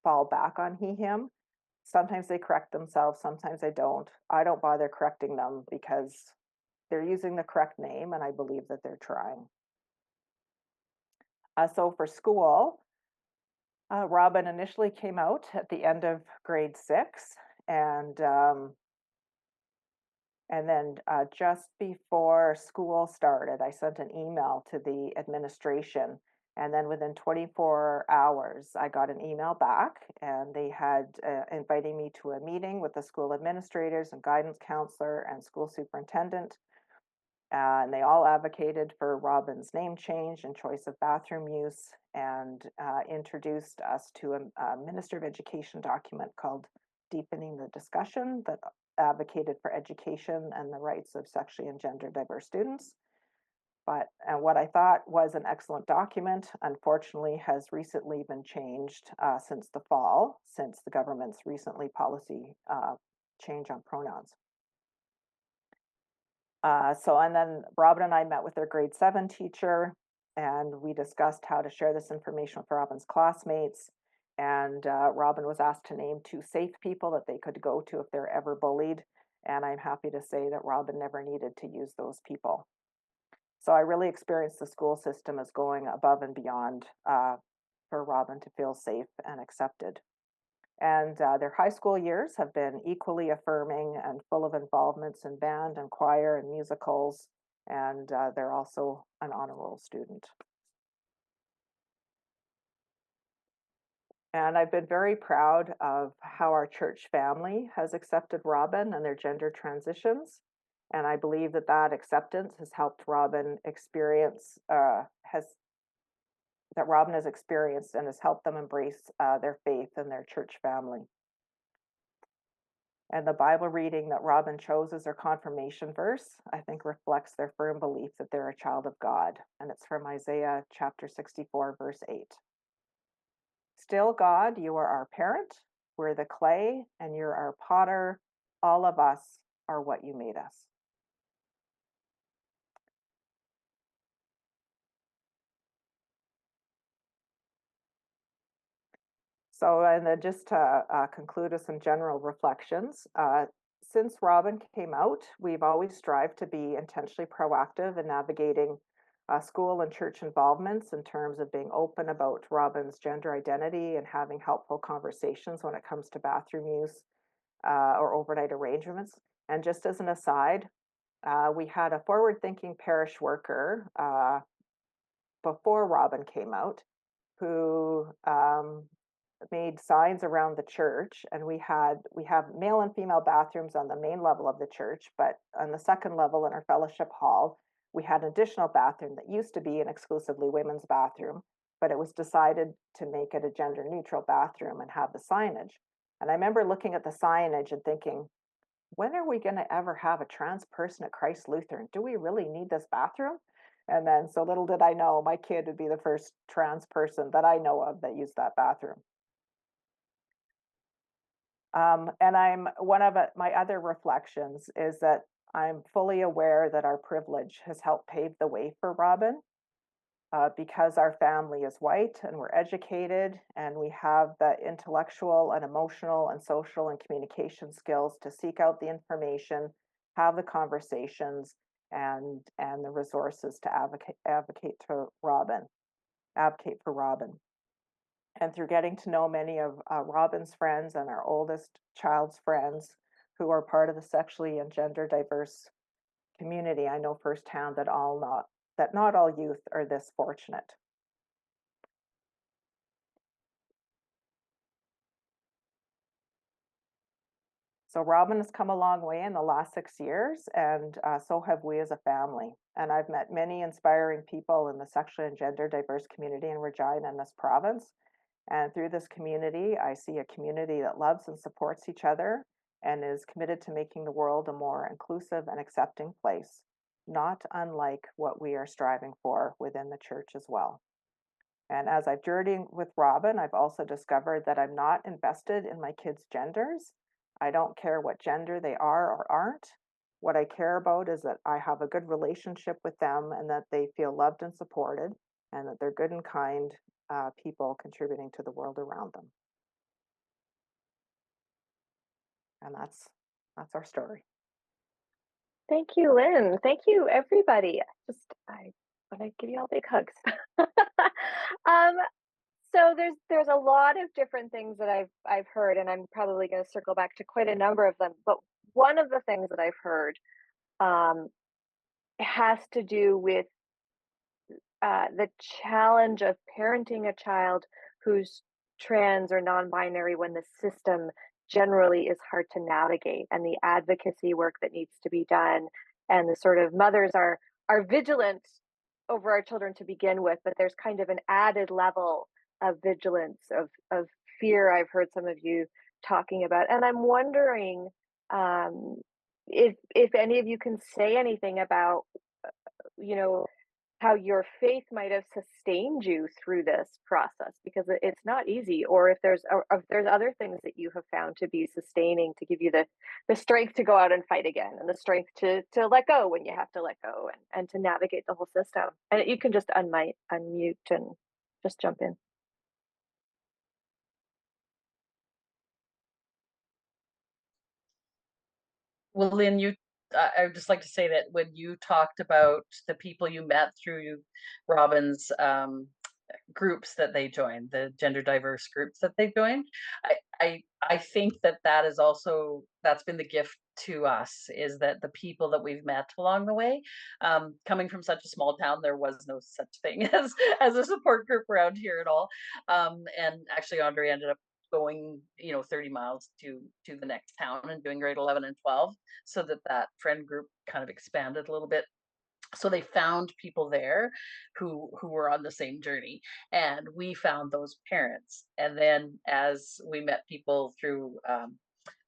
fall back on he, him. Sometimes they correct themselves, sometimes they don't. I don't bother correcting them because they're using the correct name and I believe that they're trying. So for school, Robin initially came out at the end of grade 6, and then just before school started, I sent an email to the administration, and then within 24 hours, I got an email back, and they had invited me to a meeting with the school administrators and guidance counselor and school superintendent. And they all advocated for Robin's name change and choice of bathroom use, and introduced us to a Minister of Education document called Deepening the Discussion that advocated for education and the rights of sexually and gender diverse students. But what I thought was an excellent document, unfortunately, has recently been changed since the fall, since the government's recently policy change on pronouns. And then Robin and I met with their grade 7 teacher, and we discussed how to share this information with Robin's classmates. And Robin was asked to name 2 safe people that they could go to if they're ever bullied. And I'm happy to say that Robin never needed to use those people. So I really experienced the school system as going above and beyond for Robin to feel safe and accepted. And their high school years have been equally affirming and full of involvements in band and choir and musicals. And they're also an honor roll student. And I've been very proud of how our church family has accepted Robin and their gender transitions. And I believe that that acceptance has helped Robin experience, that Robin has experienced and has helped them embrace their faith and their church family. And the Bible reading that Robin chose as her confirmation verse, I think reflects their firm belief that they're a child of God. And it's from Isaiah chapter 64, verse 8. Still, God, you are our parent. We're the clay, and you're our potter. All of us are what you made us. So, and then just to conclude with some general reflections, since Robin came out, we've always strived to be intentionally proactive in navigating school and church involvements in terms of being open about Robin's gender identity and having helpful conversations when it comes to bathroom use or overnight arrangements. And just as an aside, we had a forward-thinking parish worker before Robin came out who made signs around the church, and we have male and female bathrooms on the main level of the church, but on the second level in our fellowship hall, we had an additional bathroom that used to be an exclusively women's bathroom, but it was decided to make it a gender neutral bathroom and have the signage. And I remember looking at the signage and thinking, when are we going to ever have a trans person at Christ Lutheran? Do we really need this bathroom? And then, so little did I know, my kid would be the first trans person that I know of that used that bathroom. And one of my other reflections is that I'm fully aware that our privilege has helped pave the way for Robin because our family is white and we're educated and we have the intellectual and emotional and social and communication skills to seek out the information, have the conversations, and the resources to advocate for Robin. And through getting to know many of Robin's friends and our oldest child's friends who are part of the sexually and gender diverse community, I know firsthand that not all youth are this fortunate. So Robin has come a long way in the last 6 years, and so have we as a family. And I've met many inspiring people in the sexually and gender diverse community in Regina and this province. And through this community, I see a community that loves and supports each other and is committed to making the world a more inclusive and accepting place, not unlike what we are striving for within the church as well. And as I've journeyed with Robin, I've also discovered that I'm not invested in my kids' genders. I don't care what gender they are or aren't. What I care about is that I have a good relationship with them and that they feel loved and supported and that they're good and kind people contributing to the world around them. And that's our story. Thank you, Lynn. Thank you, everybody. I want to give you all big hugs. So there's a lot of different things that I've heard, and I'm probably going to circle back to quite a number of them. But one of the things that I've heard has to do with the challenge of parenting a child who's trans or non-binary when the system generally is hard to navigate, and the advocacy work that needs to be done, and the sort of mothers are vigilant over our children to begin with, but there's kind of an added level of vigilance, of fear I've heard some of you talking about. And I'm wondering if any of you can say anything about how your faith might have sustained you through this process, because it's not easy, or if there's other things that you have found to be sustaining, to give you the strength to go out and fight again, and the strength to let go when you have to let go, and to navigate the whole system. And you can just unmute and just jump in. Well, Lynn, I would just like to say that when you talked about the people you met through Robin's groups that they joined, the gender diverse groups that they joined, I think that's been the gift to us is that the people that we've met along the way, coming from such a small town, there was no such thing as a support group around here at all. And actually, Andre ended up going 30 miles to the next town and doing grade 11 and 12, so that friend group kind of expanded a little bit. So they found people there who were on the same journey, and we found those parents. And then as we met people through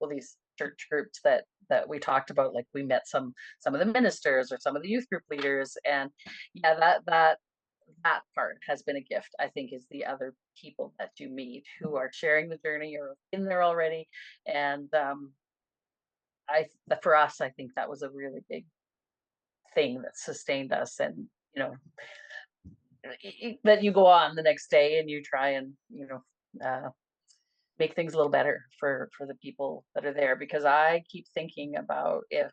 these church groups that we talked about, like we met some of the ministers or some of the youth group leaders, and yeah, that part has been a gift. I think is the other people that you meet who are sharing the journey or in there already. And for us, I think that was a really big thing that sustained us. And that you go on the next day and you try and make things a little better for the people that are there, because I keep thinking about if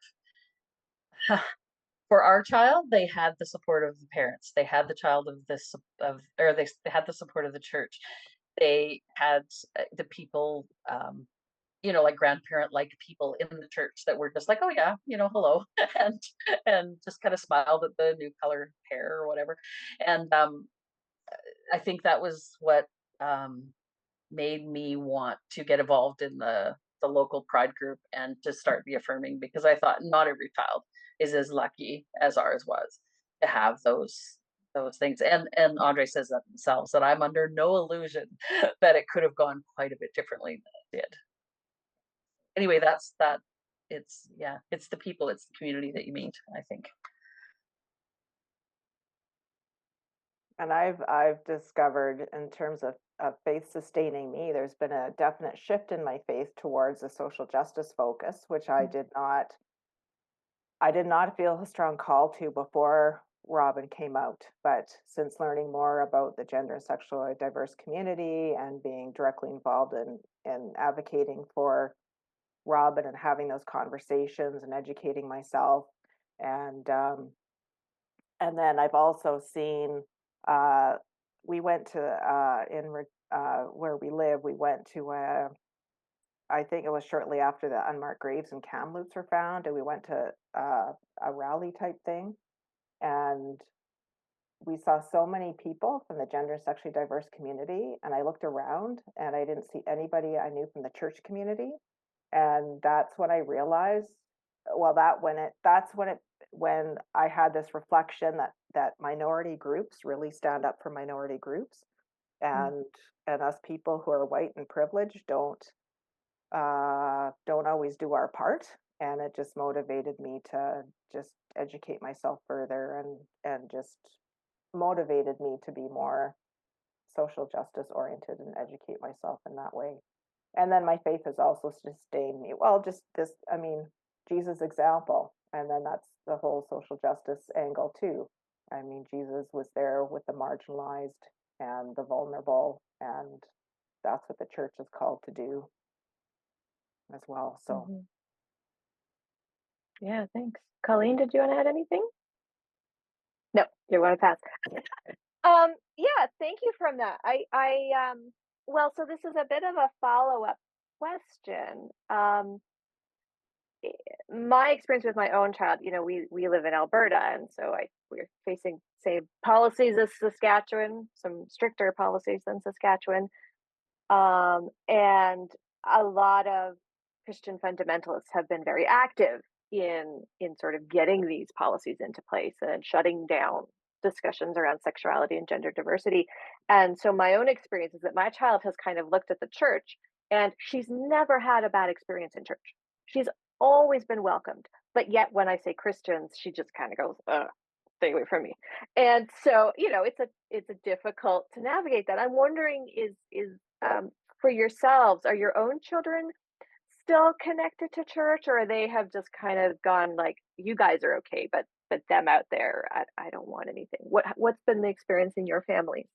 for our child, they had the support of the parents, they had the child of this or they had the support of the church, they had the people, like grandparent like people in the church that were just like, oh yeah, hello, and just kind of smiled at the new color hair or whatever. And I think that was what made me want to get involved in the local pride group and to start the affirming, because I thought not every child is as lucky as ours was to have those things. And Andre says that themselves, that I'm under no illusion that it could have gone quite a bit differently than it did. Anyway, that's that. It's the people, it's the community that you meet, I think. And I've discovered, in terms of faith sustaining me, there's been a definite shift in my faith towards a social justice focus, which I did not feel a strong call to before Robin came out. But since learning more about the gender and sexually diverse community and being directly involved in advocating for Robin and having those conversations and educating myself, and then I've also seen, we went to where we live, we went to I think it was shortly after the unmarked graves and Kamloops were found, and we went to a rally type thing, and we saw so many people from the gender and sexually diverse community, and I looked around and I didn't see anybody I knew from the church community. And that's when I realized, well, when I had this reflection that minority groups really stand up for minority groups, and us people who are white and privileged don't always do our part. And it just motivated me to just educate myself further, and just motivated me to be more social justice oriented and educate myself in that way. And then my faith has also sustained me. Well, just this, I mean, Jesus' example. And then that's the whole social justice angle too. I mean, Jesus was there with the marginalized and the vulnerable, and that's what the church is called to do as well. So yeah, thanks. Colleen, did you want to add anything? No, you want to pass. Yeah, thank you from that. Well, so this is a bit of a follow-up question. My experience with my own child, we live in Alberta, and so we're facing same policies as Saskatchewan, some stricter policies than Saskatchewan, and a lot of Christian fundamentalists have been very active in sort of getting these policies into place and shutting down discussions around sexuality and gender diversity. And so my own experience is that my child has kind of looked at the church, and she's never had a bad experience in church. She's always been welcomed. But yet when I say Christians, she just kind of goes, stay away from me. And so, it's a difficult to navigate that. I'm wondering, is for yourselves, are your own children still connected to church, or they have just kind of gone like, you guys are okay, but them out there, I don't want anything? What's been the experience in your family?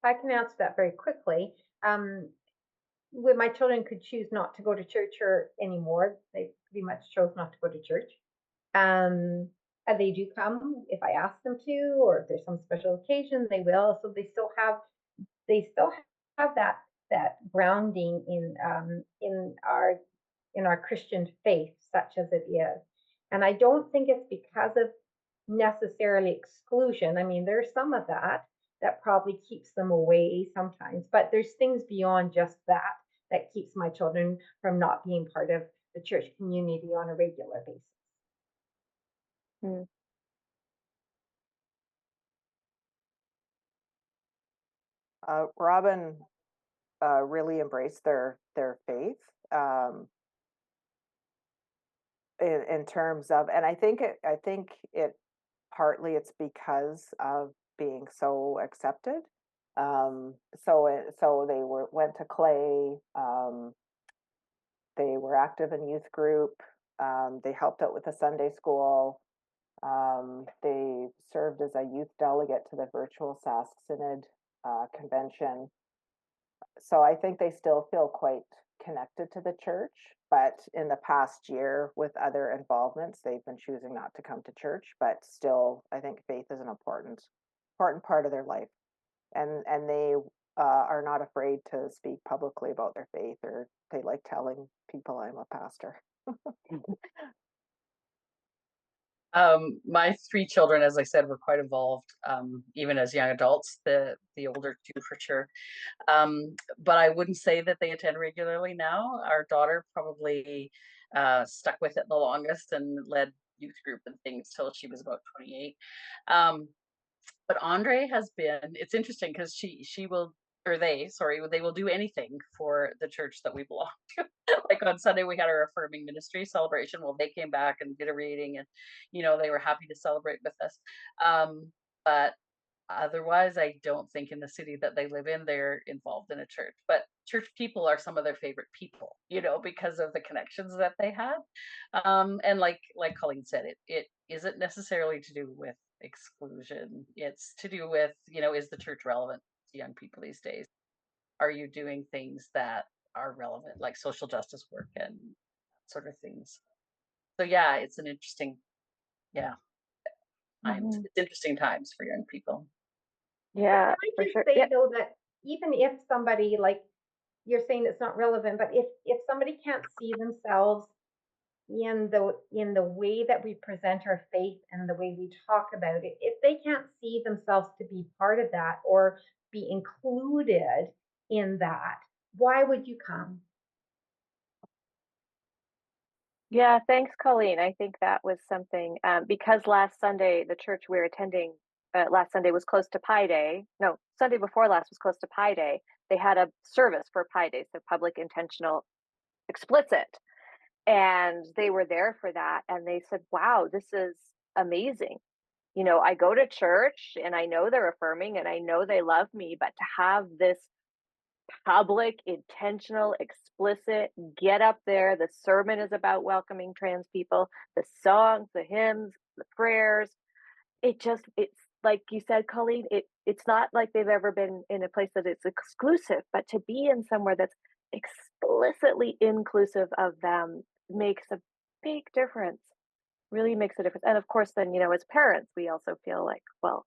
I can answer that very quickly. When my children could choose not to go to church anymore, they pretty much chose not to go to church. They do come if I ask them to, or if there's some special occasion, they will. So they still have that grounding in our Christian faith, such as it is. And I don't think it's because of necessarily exclusion. I mean, there's some of that probably keeps them away sometimes, but there's things beyond just that keeps my children from not being part of the church community on a regular basis. Mm. Robin really embraced their faith, in terms of, and I think it partly it's because of being so accepted. So they went to Clay. They were active in youth group. They helped out with the Sunday school. They served as a youth delegate to the virtual Sask Synod convention. So I think they still feel quite connected to the church, but in the past year with other involvements, they've been choosing not to come to church, but still, I think faith is an important part of their life. And they are not afraid to speak publicly about their faith, or they like telling people I'm a pastor. My three children, as I said, were quite involved, even as young adults, the older two for sure. But I wouldn't say that they attend regularly now. Our daughter probably stuck with it the longest and led youth group and things till she was about 28. But Andre has been, it's interesting because she will, or they will do anything for the church that we belong to. Like on Sunday, we had our affirming ministry celebration. Well, they came back and did a reading, and they were happy to celebrate with us. But otherwise, I don't think in the city that they live in, they're involved in a church. But church people are some of their favorite people, because of the connections that they have. And like Colleen said, it isn't necessarily to do with exclusion. It's to do with, is the church relevant to young people these days? Are you doing things that are relevant, like social justice work and sort of things? So yeah, it's an interesting, times. It's interesting times for young people. Yeah, Can I for just sure. say Yeah. though that even if somebody, like you're saying, it's not relevant, but if somebody can't see themselves in the way that we present our faith and the way we talk about it, if they can't see themselves to be part of that or be included in that, why would you come? Yeah, thanks, Colleen. I think that was something, because last Sunday, the church we were attending last Sunday was close to Pi Day. No, Sunday before last was close to Pi Day. They had a service for Pi Day, so public, intentional, explicit. And they were there for that. And they said, wow, this is amazing. I go to church and I know they're affirming and I know they love me, but to have this public, intentional, explicit, get up there. The sermon is about welcoming trans people, the songs, the hymns, the prayers. It's like you said, Colleen, it's not like they've ever been in a place that it's exclusive, but to be in somewhere that's explicitly inclusive of them makes a big difference, really makes a difference. And of course, then, as parents, we also feel like, well,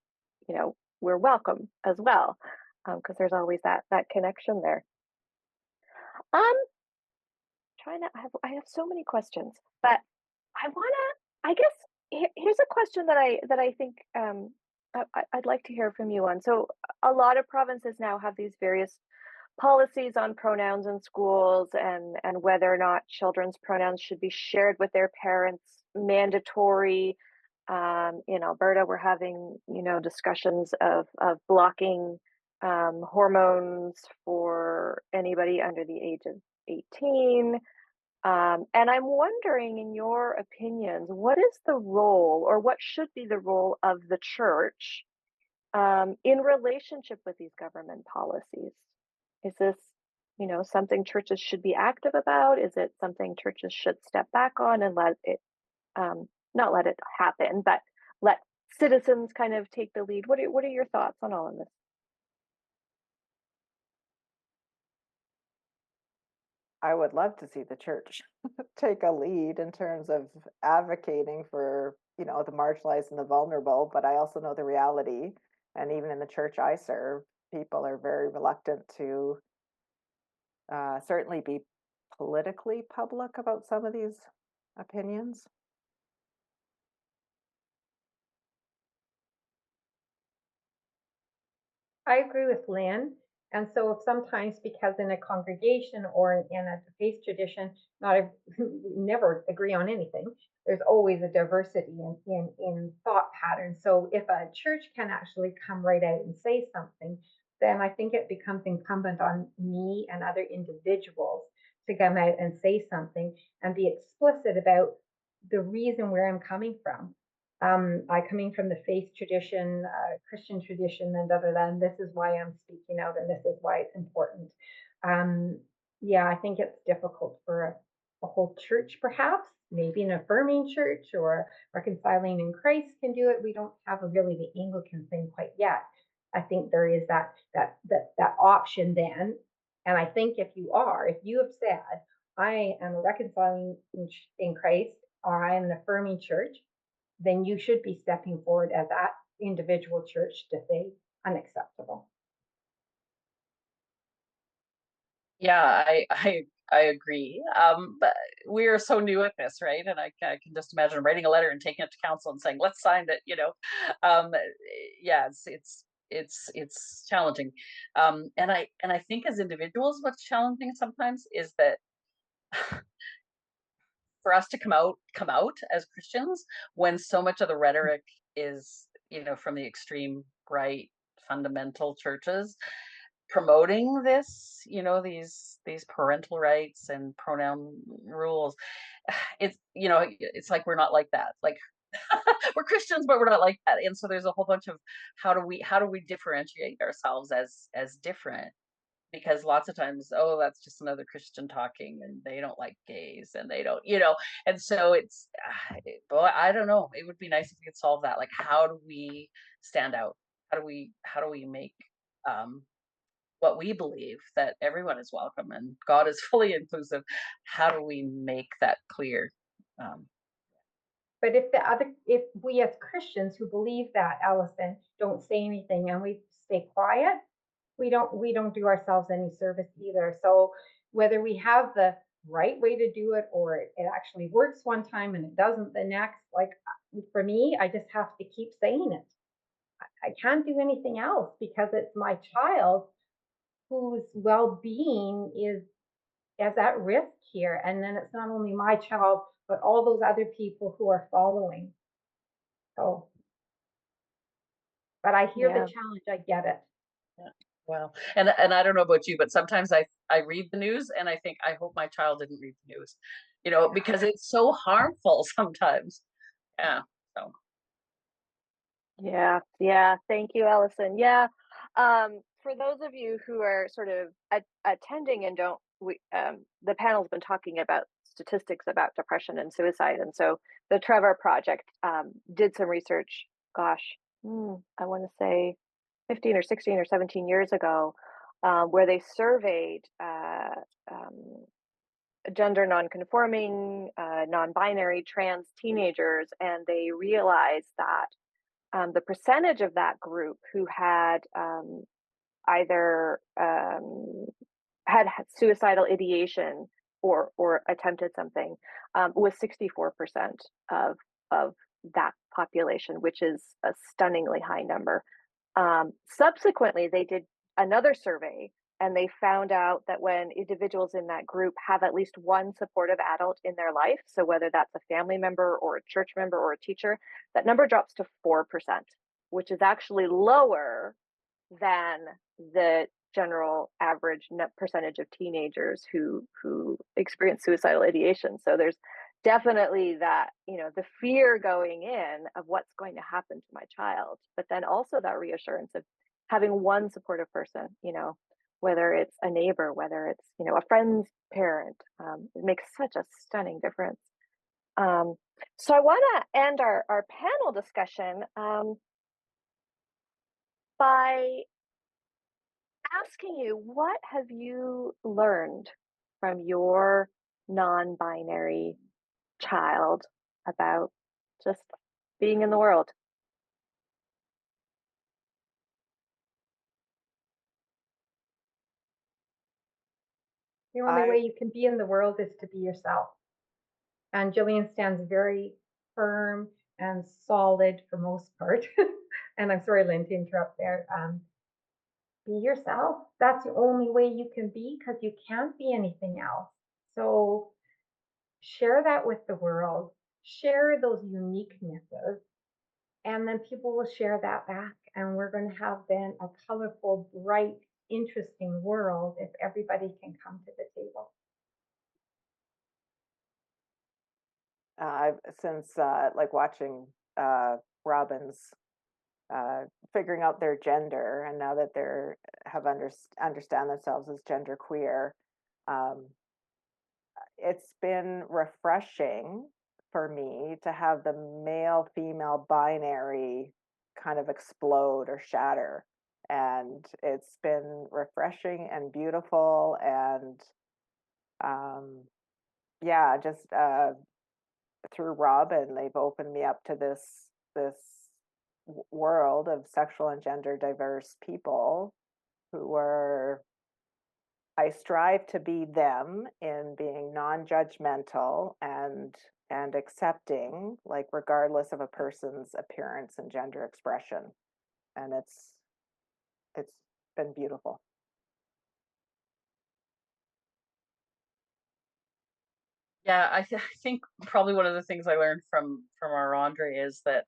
we're welcome as well, because there's always that connection there. I have so many questions, but I guess here's a question that I think I'd like to hear from you on. So a lot of provinces now have these various policies on pronouns in schools, and whether or not children's pronouns should be shared with their parents, mandatory. In Alberta, we're having discussions of blocking hormones for anybody under the age of 18. And I'm wondering, in your opinions, what is the role, or what should be the role of the church in relationship with these government policies? Is this, something churches should be active about? Is it something churches should step back on and let it, not let it happen, but let citizens kind of take the lead? What are your thoughts on all of this? I would love to see the church take a lead in terms of advocating for, you know, the marginalized and the vulnerable, but I also know the reality. And even in the church I serve, people are very reluctant to certainly be politically public about some of these opinions. I agree with Lynn. And so sometimes because in a congregation or in a faith tradition, never agree on anything. There's always a diversity in thought patterns. So if a church can actually come right out and say something, then I think it becomes incumbent on me and other individuals to come out and say something and be explicit about the reason where I'm coming from. I coming from the faith tradition, Christian tradition, and this is why I'm speaking out, and this is why it's important. Um, yeah, I think it's difficult for a whole church, perhaps, maybe an affirming church or reconciling in Christ can do it. We don't have really the Anglican thing quite yet. I think there is that option then, and I think if you have said, I am a reconciling in Christ, or I am an affirming church, then you should be stepping forward as that individual church to say unacceptable. Yeah, I agree. But we are so new at this, right? And I can just imagine writing a letter and taking it to council and saying, "Let's sign it." Um, yeah, it's challenging. And I think as individuals, what's challenging sometimes is that for us to come out as Christians when so much of the rhetoric is, from the extreme right fundamental churches promoting this, these parental rights and pronoun rules. It's like we're not like that. Like we're Christians, but we're not like that. And so there's a whole bunch of how do we differentiate ourselves as different? Because lots of times, oh, that's just another Christian talking, and they don't like gays, and they don't, and so it's, boy, I don't know. It would be nice if we could solve that. Like, how do we stand out? How do we make what we believe, that everyone is welcome and God is fully inclusive? How do we make that clear? Um, But if we as Christians who believe that, Allison, don't say anything and we stay quiet, we don't do ourselves any service either. So whether we have the right way to do it or it actually works one time and it doesn't the next, like for me, I just have to keep saying it. I can't do anything else because it's my child whose well-being is at risk here. And then it's not only my child, but all those other people who are following. So, but I hear Yeah. the challenge. I get it. yeah. Well, and I don't know about you, but sometimes I read the news and I think, I hope my child didn't read the news, because it's so harmful sometimes. Yeah. So Yeah. Thank you, Allison. Yeah. For those of you who are sort of attending and don't, the panel's been talking about statistics about depression and suicide. And so the Trevor Project did some research, gosh, I want to say 15 or 16 or 17 years ago, where they surveyed gender nonconforming, non-binary, trans teenagers, and they realized that the percentage of that group who had either had suicidal ideation or attempted something was 64% of that population, which is a stunningly high number. Subsequently, they did another survey and they found out that when individuals in that group have at least one supportive adult in their life, so whether that's a family member or a church member or a teacher, that number drops to 4%, which is actually lower than the general average net percentage of teenagers who experience suicidal ideation. So there's definitely that, the fear going in of what's going to happen to my child, but then also that reassurance of having one supportive person, whether it's a neighbor, whether it's, a friend's parent. It makes such a stunning difference. So I want to end our panel discussion by asking you, what have you learned from your non-binary child about just being in the world? The only way you can be in the world is to be yourself. And Jillian stands very firm and solid for most part. And I'm sorry, Lynn, to interrupt there. Be yourself. That's the only way you can be, because you can't be anything else. So share that with the world. Share those uniquenesses, and then people will share that back. And we're going to have then a colorful, bright, interesting world if everybody can come to the table. I've since like watching Robin's figuring out their gender, and now that they're have understand themselves as gender queer, it's been refreshing for me to have the male female binary kind of explode or shatter, and it's been refreshing and beautiful, and yeah, just through Robin, they've opened me up to this world of sexual and gender diverse people who are, I strive to be them in being non-judgmental and accepting, like regardless of a person's appearance and gender expression. And it's been beautiful. Yeah, I think probably one of the things I learned from our Andre is that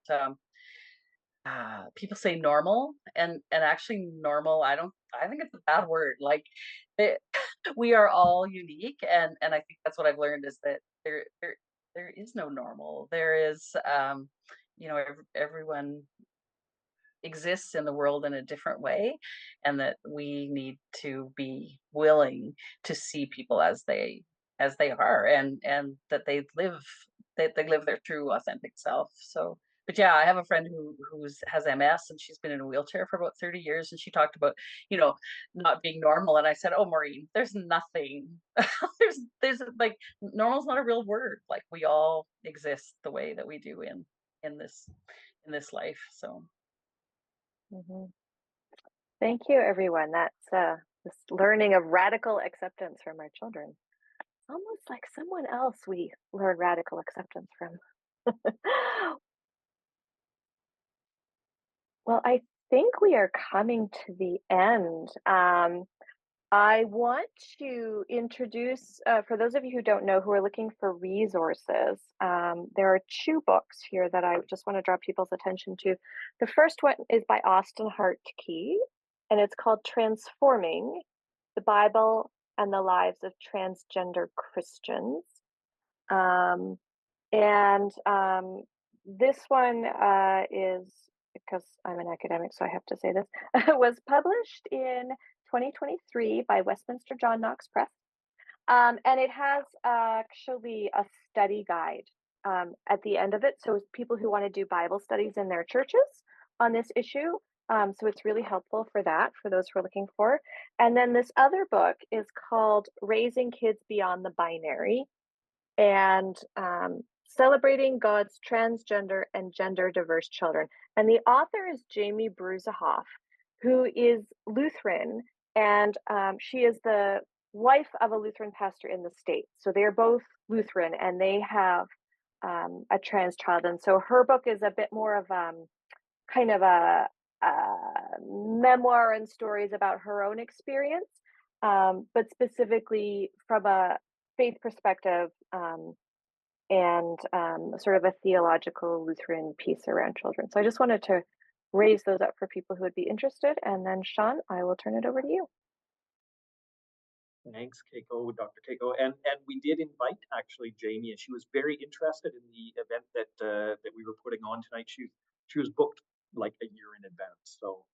people say normal, and actually normal, I think it's a bad word. Like it, we are all unique, and I think that's what I've learned is that there is no normal. There is everyone exists in the world in a different way, and that we need to be willing to see people as they are, and that they live their true authentic self. So but yeah, I have a friend who has MS, and she's been in a wheelchair for about 30 years, and she talked about not being normal, and I said, oh Maureen, there's nothing there's like, normal's not a real word. Like, we all exist the way that we do in this life. So Mm-hmm. Thank you, everyone. That's this learning of radical acceptance from our children. It's almost like someone else we learn radical acceptance from. Well, I think we are coming to the end. I want to introduce, for those of you who don't know, who are looking for resources, there are two books here that I just want to draw people's attention to. The first one is by Austin Hart Key, and it's called Transforming the Bible and the Lives of Transgender Christians. This one is, because I'm an academic, so I have to say this, was published in 2023 by Westminster John Knox Press. And it has actually a study guide at the end of it. So people who want to do Bible studies in their churches on this issue. So it's really helpful for that, for those who are looking for. And then this other book is called Raising Kids Beyond the Binary, and Celebrating God's Transgender and Gender Diverse Children. And the author is Jamie Brusahoff, who is Lutheran, and she is the wife of a Lutheran pastor in the States. So they're both Lutheran, and they have a trans child. And so her book is a bit more of kind of a memoir and stories about her own experience, but specifically from a faith perspective, and sort of a theological Lutheran piece around children. So I just wanted to raise those up for people who would be interested. And then Sean, I will turn it over to you. Thanks, Kayko, Dr. Kayko. And we did invite actually Jamie, and she was very interested in the event that we were putting on tonight. She was booked like a year in advance. So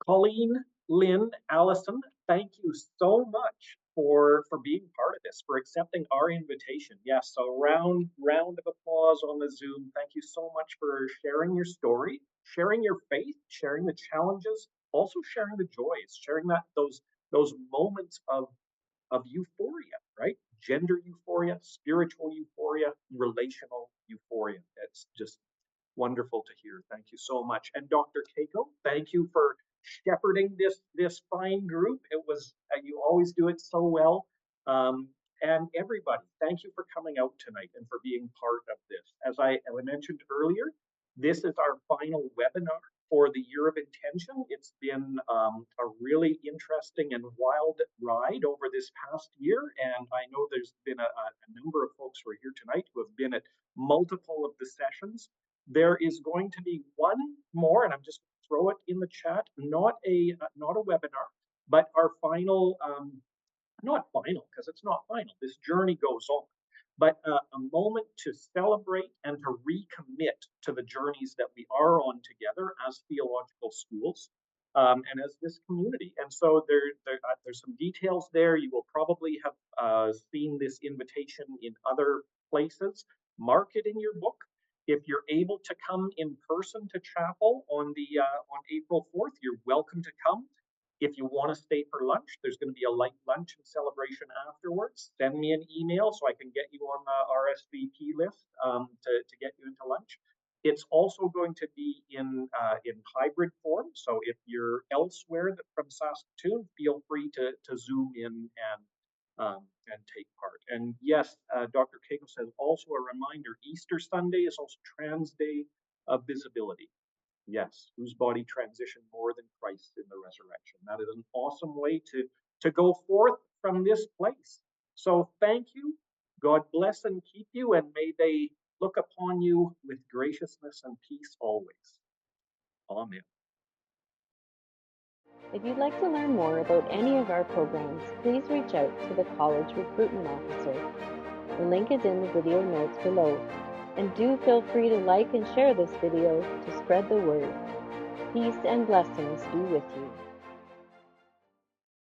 Colleen, Lynn, Allison, thank you so much for being part of this, for accepting our invitation. Yes, so round of applause on the Zoom. Thank you so much for sharing your story, sharing your faith, sharing the challenges, also sharing the joys, sharing those moments of euphoria, right? Gender euphoria, spiritual euphoria, relational euphoria. It's just wonderful to hear. Thank you so much. And Dr. Kayko, thank you for shepherding this fine group. It was you always do it so well. And everybody, thank you for coming out tonight and for being part of this. As I mentioned earlier, this is our final webinar for the Year of Intention. It's been a really interesting and wild ride over this past year. And I know there's been a number of folks who are here tonight who have been at multiple of the sessions. There is going to be one more, and I'm just throw it in the chat, not a webinar, but our final, not final, because it's not final. This journey goes on, but a moment to celebrate and to recommit to the journeys that we are on together as theological schools and as this community. And so there's some details there. You will probably have seen this invitation in other places. Mark it in your book. If you're able to come in person to chapel on April 4th, you're welcome to come. If you want to stay for lunch, there's going to be a light lunch and celebration afterwards. Send me an email so I can get you on the RSVP list to get you into lunch. It's also going to be in hybrid form. So if you're elsewhere from Saskatoon, feel free to Zoom in and take part. And yes, Dr. Kayko says also a reminder, Easter Sunday is also Trans Day of Visibility. Yes, whose body transitioned more than Christ in the resurrection. That is an awesome way to go forth from this place. So thank you. God bless and keep you, and may they look upon you with graciousness and peace always. Amen. If you'd like to learn more about any of our programs, please reach out to the College Recruitment Officer. The link is in the video notes below. And do feel free to like and share this video to spread the word. Peace and blessings be with you.